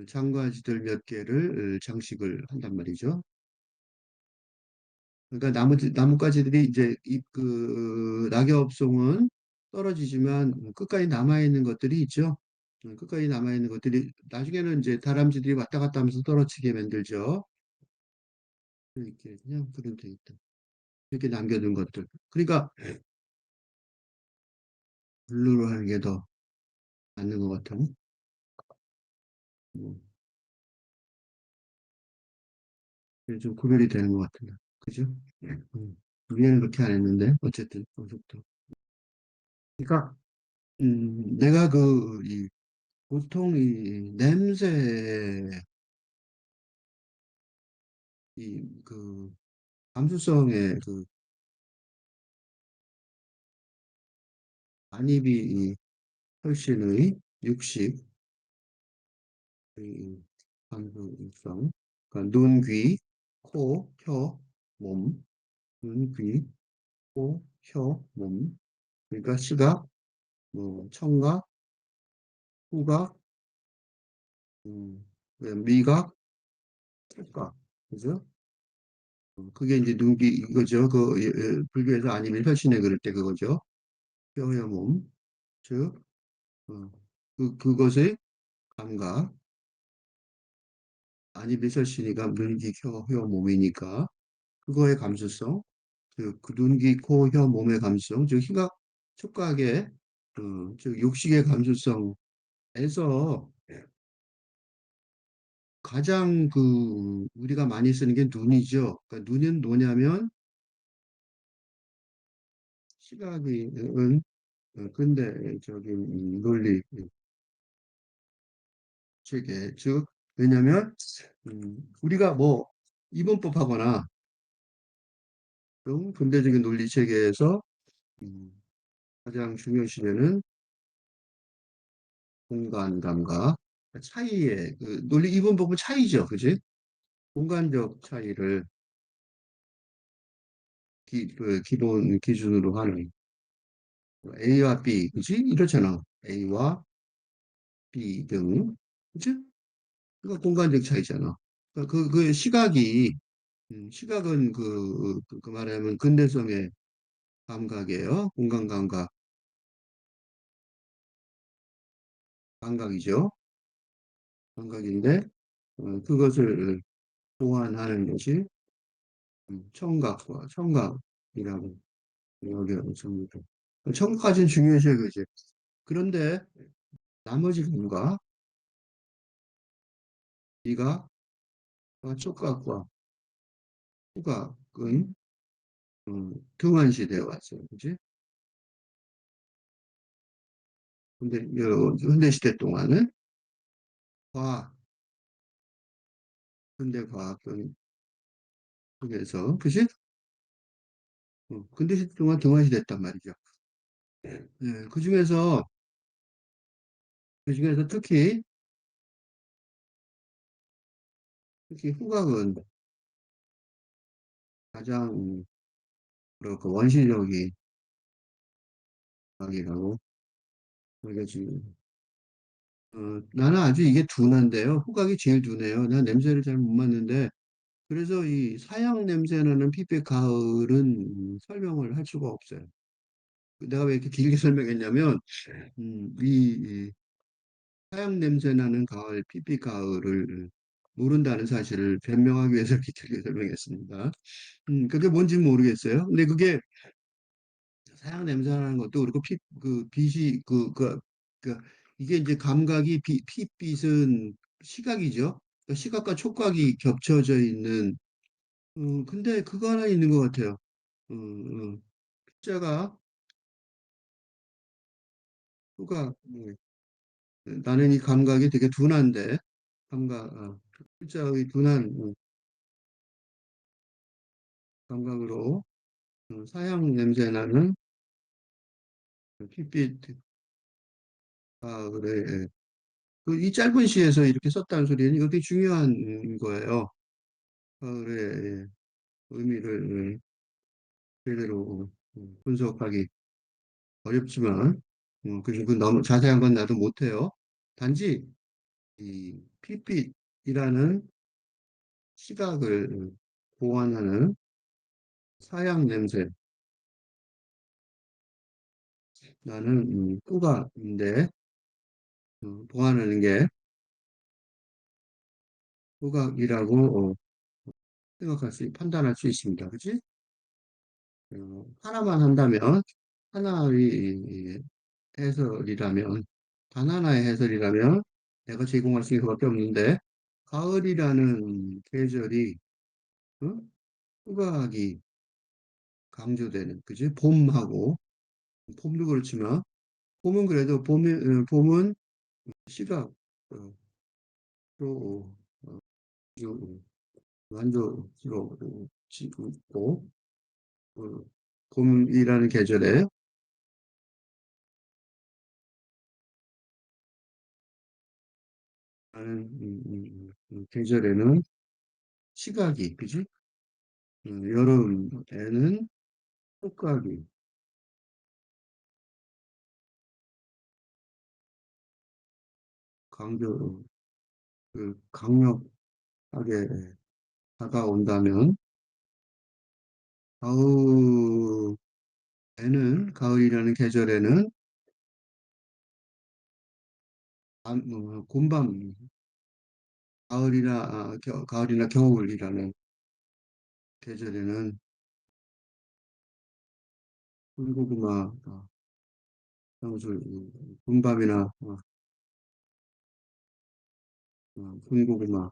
장가지들 몇 개를 장식을 한단 말이죠. 그러니까 나뭇가지들이 이제 낙엽송은 떨어지지만 끝까지 남아있는 것들이 있죠. 끝까지 남아있는 것들이 나중에는 이제 다람쥐들이 왔다 갔다 하면서 떨어지게 만들죠. 이렇게 그냥 그런 돼 있다. 이렇게 남겨둔 것들. 그러니까 블루로 하는 게 더 맞는 것 같아요. 뭐, 이게 좀 구별이 되는 것 같은데. 그죠? 위에는 그렇게 안 했는데, 어쨌든, 어쨌든. 그러니까, 내가 보통 이 냄새, 감수성의 안입이 훨씬의 육식, 이 감수성, 그러니까 눈, 귀, 코, 혀, 몸, 눈, 귀, 코, 혀, 몸. 그러니까 시각, 뭐 청각, 후각, 미각, 촉각, 그죠? 그게 이제 눈기 이거죠. 불교에서 아니면 혈신에 그럴 때 그거죠. 뼈의 몸, 즉, 어, 그것의 감각, 아니면 혈신이가 눈기, 혀, 혀, 몸이니까 그거의 감수성, 그 눈기, 코, 혀, 몸의 감수성, 즉 시각, 촉각의 즉 육식의 감수성에서 가장 우리가 많이 쓰는 게 눈이죠. 그러니까 눈은 뭐냐면 시각은 근데 저기 논리 체계 즉 왜냐면 우리가 뭐 이분법 하거나 근대적인 논리 체계에서 음, 가장 중요시되는 공간 감각 차이의 논리 이분법은 차이죠, 그지? 공간적 차이를 기본 기준으로 하는 A와 B, 그지? 이렇잖아. A와 B 등, 그지? 그러니까 공간적 차이잖아. 그러니까 그 시각이 시각은 그 말하면 근대성의 감각이에요. 공간 감각, 감각이죠. 감각인데 그것을 보완하는 것이 청각과 청각이라고 여기가 정리돼. 청각까지는 중요시해 그지. 그런데 나머지 감각, 미각, 촉각과 후각은 등한시대에 왔어요. 그지? 근데 현대 시대 동안은 과학, 현대 과학 쪽에서 그지? 근대 시대 동안 등한시 됐단 말이죠. 그 중에서 그 중에서 특히 후각은 가장 뭐랄까 원시적인 각이라고 우리가 지금 나는 아주 이게 둔한데요. 후각이 제일 둔해요. 난 냄새를 잘 못 맡는데 그래서 이 사양 냄새 나는 피피 가을은 설명을 할 수가 없어요. 내가 왜 이렇게 길게 설명했냐면 이 사양 냄새 나는 가을 피피 가을을 모른다는 사실을 변명하기 위해서 이렇게 길게 설명했습니다. 그게 뭔지 모르겠어요. 근데 그게 사양 냄새나는 것도 그렇고 그 빛이 이게 이제 감각이 핏빛은 시각이죠. 그러니까 시각과 촉각이 겹쳐져 있는 근데 그거 하나 있는 것 같아요. pit자가 후각 나는 이 감각이 되게 둔한데 pit자의 둔한 감각으로 사양 냄새 나는 핏빛 그래. 이 짧은 시에서 이렇게 썼다는 소리는 이거 되게 중요한 거예요. 그래. 의미를 제대로 분석하기 어렵지만, 그리고 그 너무 자세한 건 나도 못해요. 단지 이 핏빛이라는 시각을 보완하는 사양 냄새, 나는 후각인데, 보완하는 게 후각이라고 판단할 수 있습니다. 그치? 하나만 한다면, 하나의 해설이라면, 단 하나의 해설이라면 내가 제공할 수 있는 것밖에 없는데, 가을이라는 계절이, 어? 후각이 강조되는, 그지? 봄하고, 봄도 그렇지만, 봄은 그래도 봄은 시각, 어, 또, 아주 만족스러워지고 있고, 어, 봄이라는 계절에, 계절에는 시각이, 그지? 여름에는 후각이 강조, 강력하게 다가온다면, 가을이라는 계절에는, 곰밤, 가을이나 겨울이라는 계절에는 군고구마, 향수, 곰밤이나, 군고구마,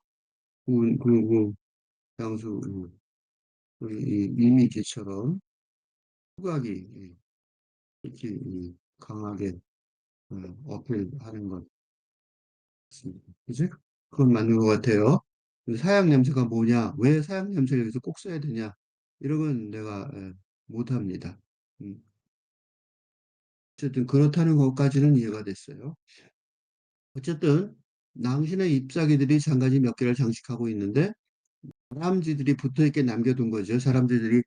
군고 향수, 이 이미지처럼 후각이 특히 강하게 어필하는 것 같습니다. 그지? 그건 맞는 것 같아요. 근데 사약 냄새가 뭐냐? 왜 사약 냄새를 여기서 꼭 써야 되냐? 이런 건 내가 못합니다. 음, 어쨌든 그렇다는 것까지는 이해가 됐어요. 어쨌든 낭신의 잎사귀들이 장가지 몇 개를 장식하고 있는데 다람쥐들이 붙어있게 남겨둔 거죠. 사람들이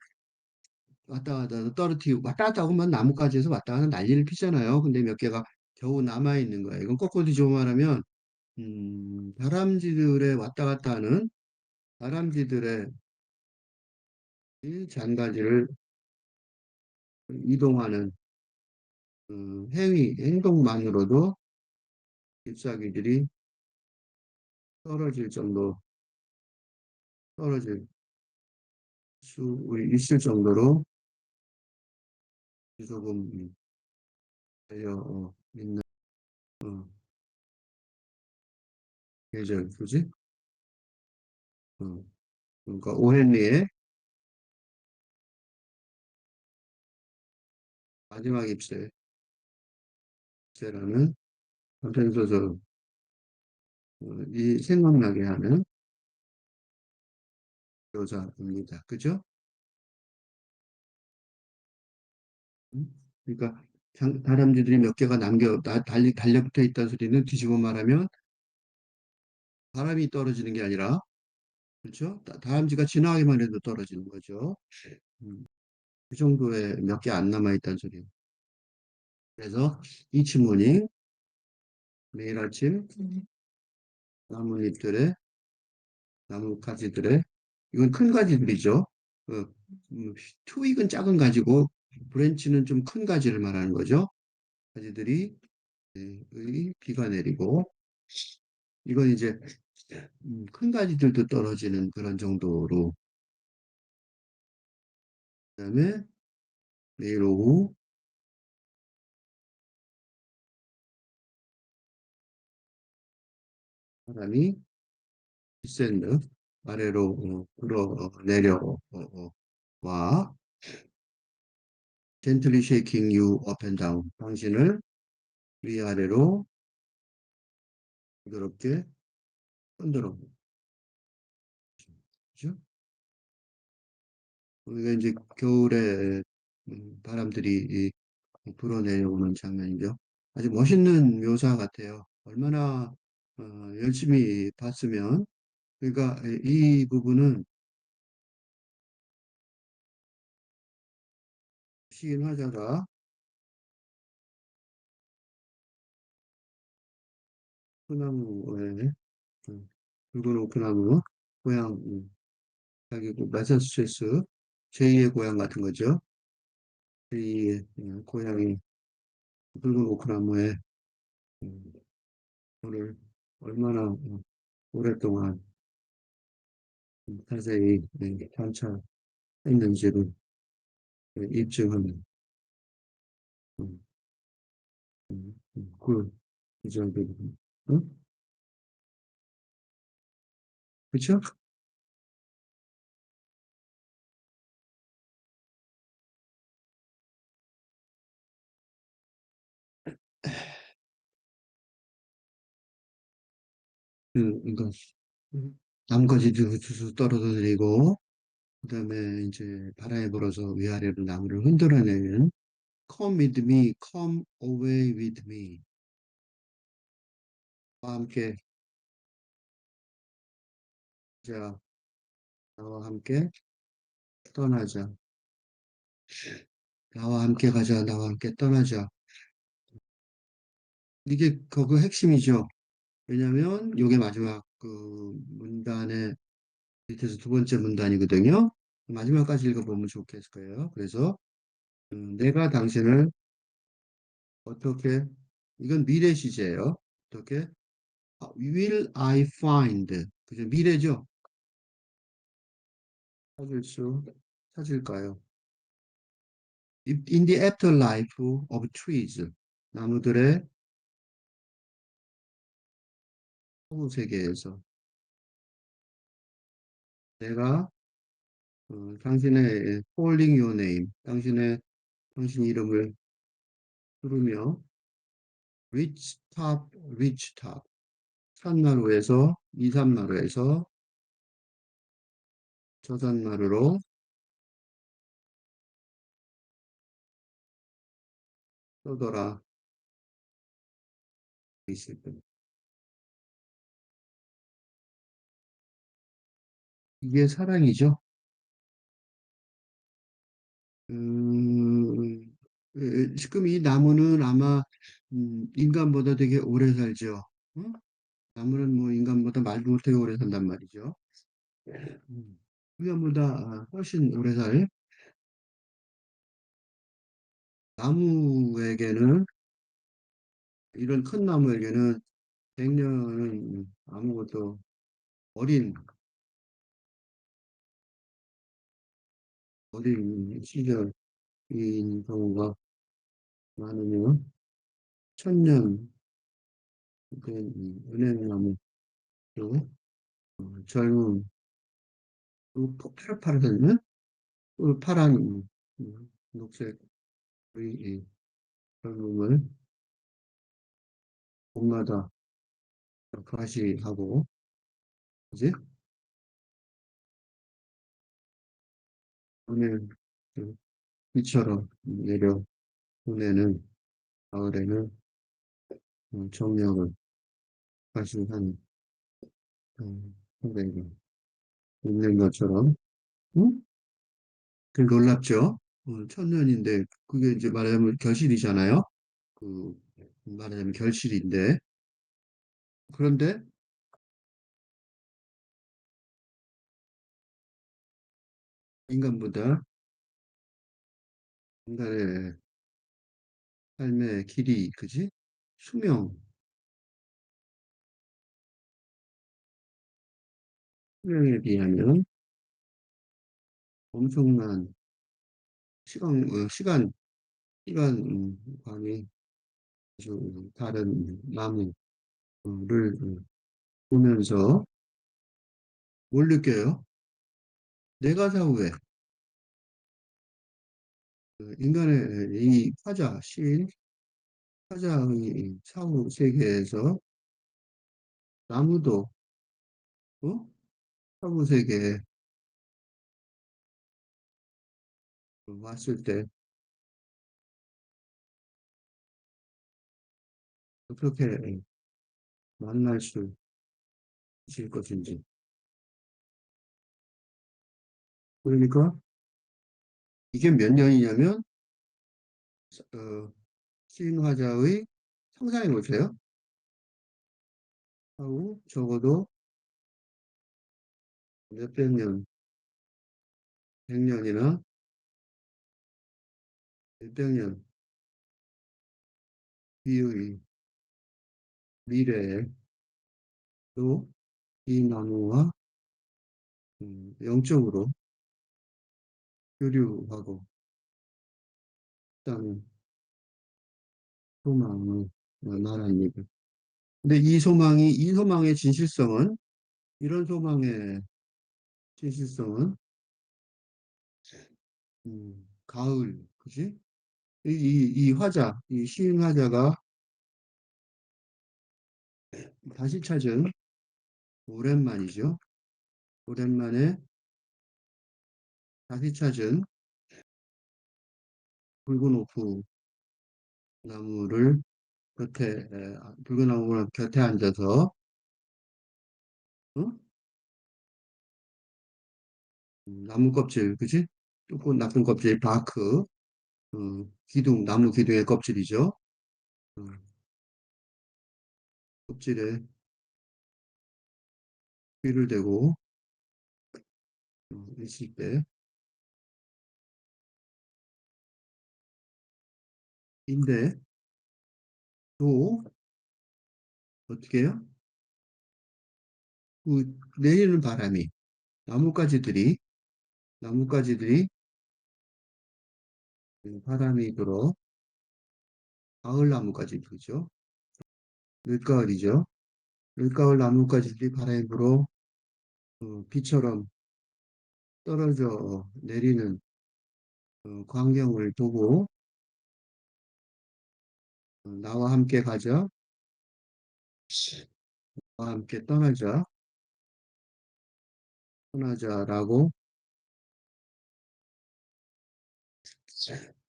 왔다 갔다 떨어뜨리고 왔다 갔다 하고만 나뭇가지에서 왔다 갔다 난리를 피잖아요. 근데 몇 개가 겨우 남아있는 거예요. 이건 거꾸로 뒤집어 말하면 다람쥐들의 왔다 갔다 하는 다람쥐들의 이 잔가지를 이동하는 행동만으로도 잎사귀들이 떨어질 정도, 떨어질 수 있을 정도로 조금 되어 있는 어, 계절, 그지? 어, 그러니까 오헨리의 마지막 입세라는 단편 소설 이 생각나게 하는 여자입니다. 그죠? 그러니까 다람쥐들이 몇 개가 달려붙어 있다는 소리는 뒤집어 말하면 바람이 떨어지는 게 아니라, 그렇죠? 다람쥐가 지나가기만 해도 떨어지는 거죠. 음, 그 정도의 몇 개 안 남아 있다는 소리예요. 그래서 each morning, 매일 아침 나뭇잎들의 나무 가지들의, 이건 큰 가지들이죠. 그, 트윅은 작은 가지고 브랜치는 좀 큰 가지를 말하는 거죠. 가지들이 비가 내리고, 이건 이제 큰 가지들도 떨어지는 그런 정도로. 그다음에 내일 오후 바람이 디센드, 아래로 불어 내려 와, gently shaking you up and down, 당신을 위아래로 부드럽게 흔들어. 그죠? 이게 이제 겨울에 바람들이 불어내려오는 장면이죠. 아주 멋있는 묘사 같아요. 얼마나 열심히 봤으면. 그러니까 이 부분은 시인 화자가 소나무에 붉은 오크나무 고향, 자기 그 마사추세츠 제2의 고향 같은 거죠. 제2의 고향이 붉은 오크나무에 음, 오늘 얼마나 오랫동안 자세히 관찰했는지를 입증하는 음, 그 구절들. 응? 그렇죠? 그러니까 나뭇가지도 주스 떨어뜨리고 그다음에 이제 바람에 불어서 위아래로 나무를 흔들어내는 Come with me, come away with me. 나와 함께 자, 나와 함께 떠나자. 나와 함께 가자. 나와 함께 떠나자. 이게 그 핵심이죠. 왜냐하면 이게 마지막 그 문단의 밑에서 두 번째 문단이거든요. 마지막까지 읽어보면 좋겠을 거예요. 그래서 내가 당신을 어떻게, 이건 미래 시제예요. 어떻게 will I find, 그죠? 미래죠. 찾을 수 찾을까요? In the afterlife of trees, 나무들의后세계에서 내가 당신의 calling your name, 당신 이름을 부르며 reach top, reach top, 산마루에서 이산마루에서 저산마루로 떠돌아 있을 때 이게 사랑이죠. 지금 이 나무는 아마 인간보다 되게 오래 살죠. 응? 나무는 뭐 인간보다 말도 못하게 오래 산단 말이죠. 음, 인간보다 훨씬 오래 살 나무에게는, 이런 큰 나무에게는 100년은 아무것도, 어린 시절인 경우가 많으면 1000년 된 은행나무, 또 젊은 파릇파릇한 파란 녹색 이 젊음을 봄마다 과시하고 이제 오늘 그 비처럼 내려 보내는 가을에는 정력을 발휘하는 선배가 있는 것처럼, 응? 그 놀랍죠? 천년인데, 그게 이제 말하자면 결실이잖아요? 그, 말하자면 결실인데, 그런데 인간보다, 인간의 삶의 길이, 그지? 수명, 수명에 비하면 엄청난 시간관이 아주 다른 나무를 보면서 뭘 느껴요? 내가 사후에 인간의 이 화자의 사후 세계에서 나무도 어? 사후 세계에 왔을 때 어떻게 만날 수 있을 것인지. 그러니까 이게 몇 년이냐면 어, 시인 화자의 상상해 보세요. 하고 적어도 몇백 년, 백 년이나 몇백 년 뒤의 미래에 또 이 나무와 영적으로 교류하고 있다는 소망을 나라입니다. 근데 이 소망의 진실성은, 이런 소망의 진실성은, 가을, 그지? 이 화자, 이 시인 화자가 다시 찾은, 오랜만이죠. 오랜만에 다시 찾은 붉은 오프 나무를 붉은 나무를 곁에 앉아서, 어? 나무 껍질, 그지? 조금 나쁜 껍질, 바크, 나무 기둥의 껍질이죠. 어, 껍질에 귀를 대고 있을 때, 인데, 또, 어떻게 해요? 내리는 바람이, 나뭇가지들이, 나뭇가지들이 바람이 불어, 가을 나뭇가지들이죠. 늦가을이죠. 늦가을 나뭇가지들이 바람이 불어, 비처럼 떨어져 내리는 광경을 보고, 나와 함께 가자, 나와 함께 떠나자라고,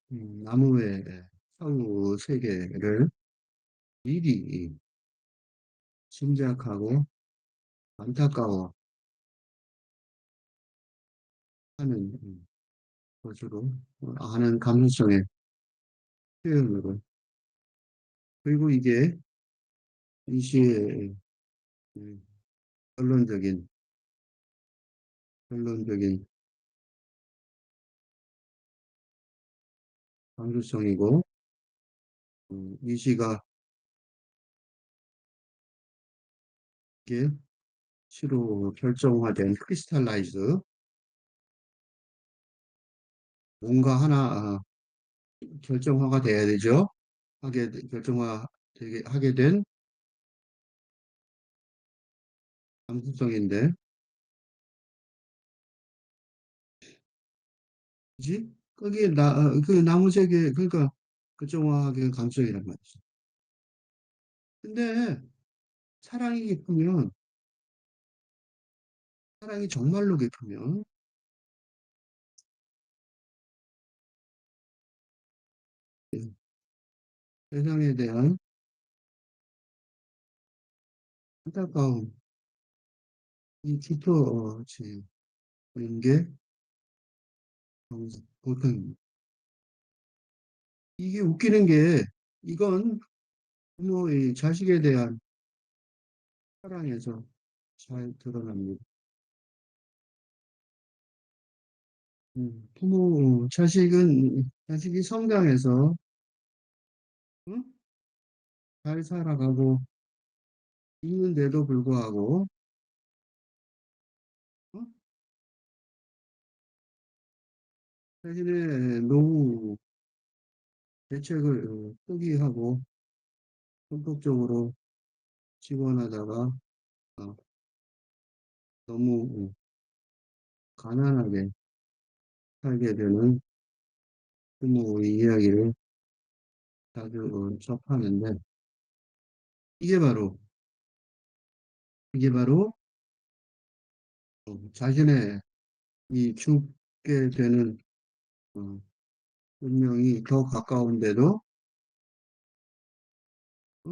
나무의 사후 세계를 미리 짐작하고 안타까워하는 것으로, 하는 감수성의 표현으로. 그리고 이게 이 시의 음, 결론적인, 결론적인 감수성이고, 이 시가 이게 시로 결정화된 크리스탈라이즈, 뭔가 하나 결정화가 돼야 되죠. 하게 된 감수성인데, 그지? 거기에 그 나무 세계, 그러니까 결정화하게 된 감수성이란 말이죠. 근데 사랑이 깊으면, 사랑이 정말로 깊으면, 예, 세상에 대한 안타까움, 이 깊어지는 게 보통 이게 웃기는 게 이건 부모의 자식에 대한 사랑에서 잘 드러납니다. 자식이 성장해서 응? 잘 살아가고 있는데도 불구하고 어? 자신의 노후 대책을 포기하고 본격적으로 지원하다가 어, 너무 가난하게 살게 되는 부모의 이야기를 자주 접하는데 이게 바로 이게 바로 자신의 이 죽게 되는 어, 운명이 더 가까운데도 어?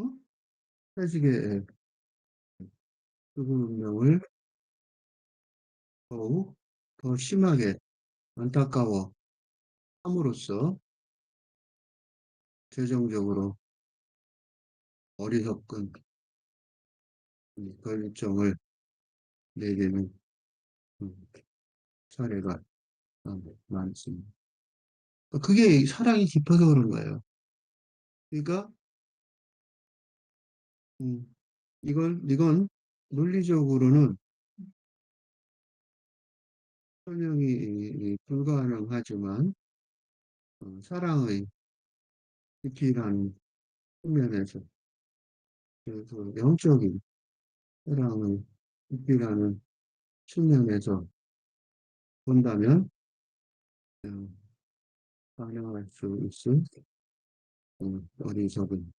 자식의 죽은 운명을 더욱 더 심하게 안타까워 함으로써 최종적으로 어리석은 결정을 내리는 음, 사례가 많습니다. 그게 사랑이 깊어서 그런 거예요. 그러니까 이건 논리적으로는 설명이 불가능하지만 사랑의 깊이라는 측면에서 그래서 영적인 사랑의 깊이라는 측면에서 본다면 어, 가능할 수 있을 어리석은이라고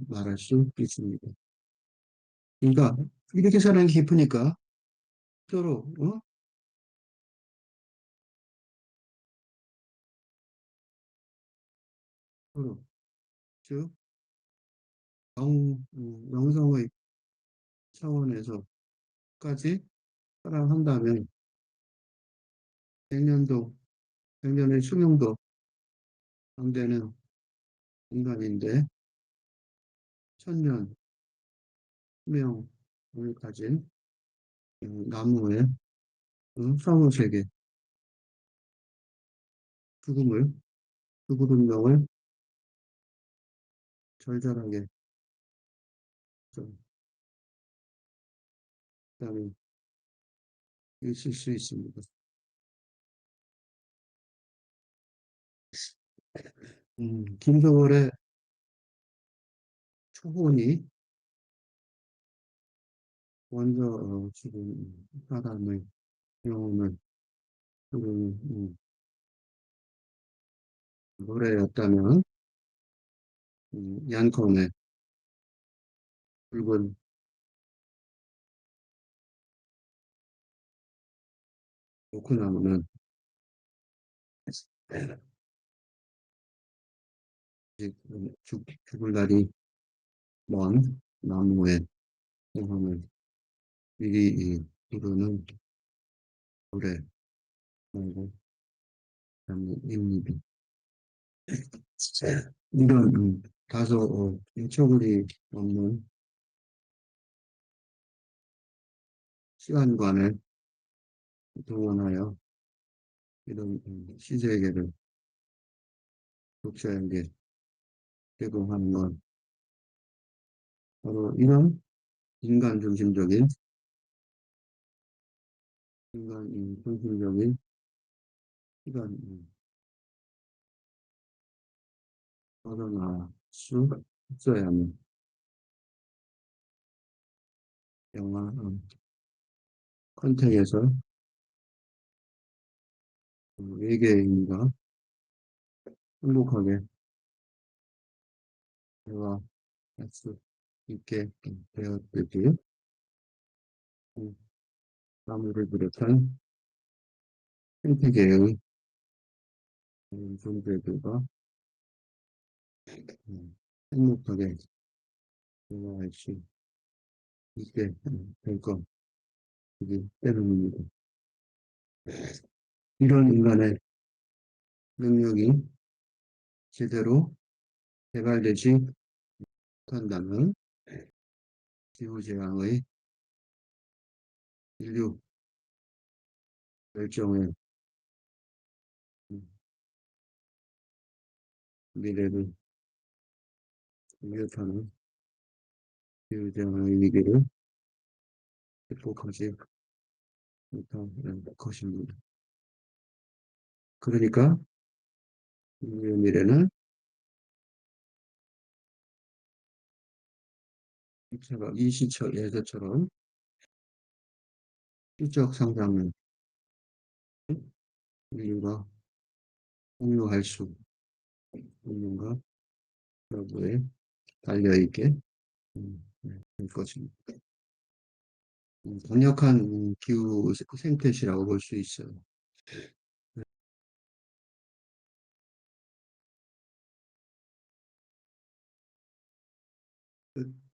말할 수 있습니다. 그러니까 이렇게 사랑이 깊으니까 서로 서로 즉 영성의 차원에서까지 사랑한다면 100년도 100년의 수명도 안 되는 인간인데 1000년 수명을 가진 나무의 사후세계 죽음을 죽을 운명을 절절하게 좀 그다음에 있을 수 있습니다. 김소월의 초혼이 먼저 지금 사람의 영혼을 부르는 노래였다면 얀콘의 붉은 오크나무는 아직 죽을 날이 먼 나무의 영혼을 미리 부르는 노래 그리고 그다음에 잎잎이 이런 다소 인처구리 없는 시간관을 동원하여 이런 시세계를 독자에게 제공하는 건 바로 이런 인간 중심적인 인간 중심적인 시간 벗어날 수 있어야만 영화 컨택에서 외계인과 행복하게 대화할 수 있게 되었듯이 나무를 비롯한 생태계의 존재들과 행복하게 생활할 수 있게 될 것, 이기 때문입니다. 이런 인간의 능력이 제대로 개발되지 못한다면 지구재앙의 인류 멸종의 미래를 위협하는 지구재앙의 위기를 극복하지 못할 것입니다. 그러니까 인류의 미래는 이 시처 예서처럼 시적 상상을 인류가 공유할 수 있는 것 여부에 달려있게 될 것입니다. 강력한 기후 생태시라고 볼 수 있어요.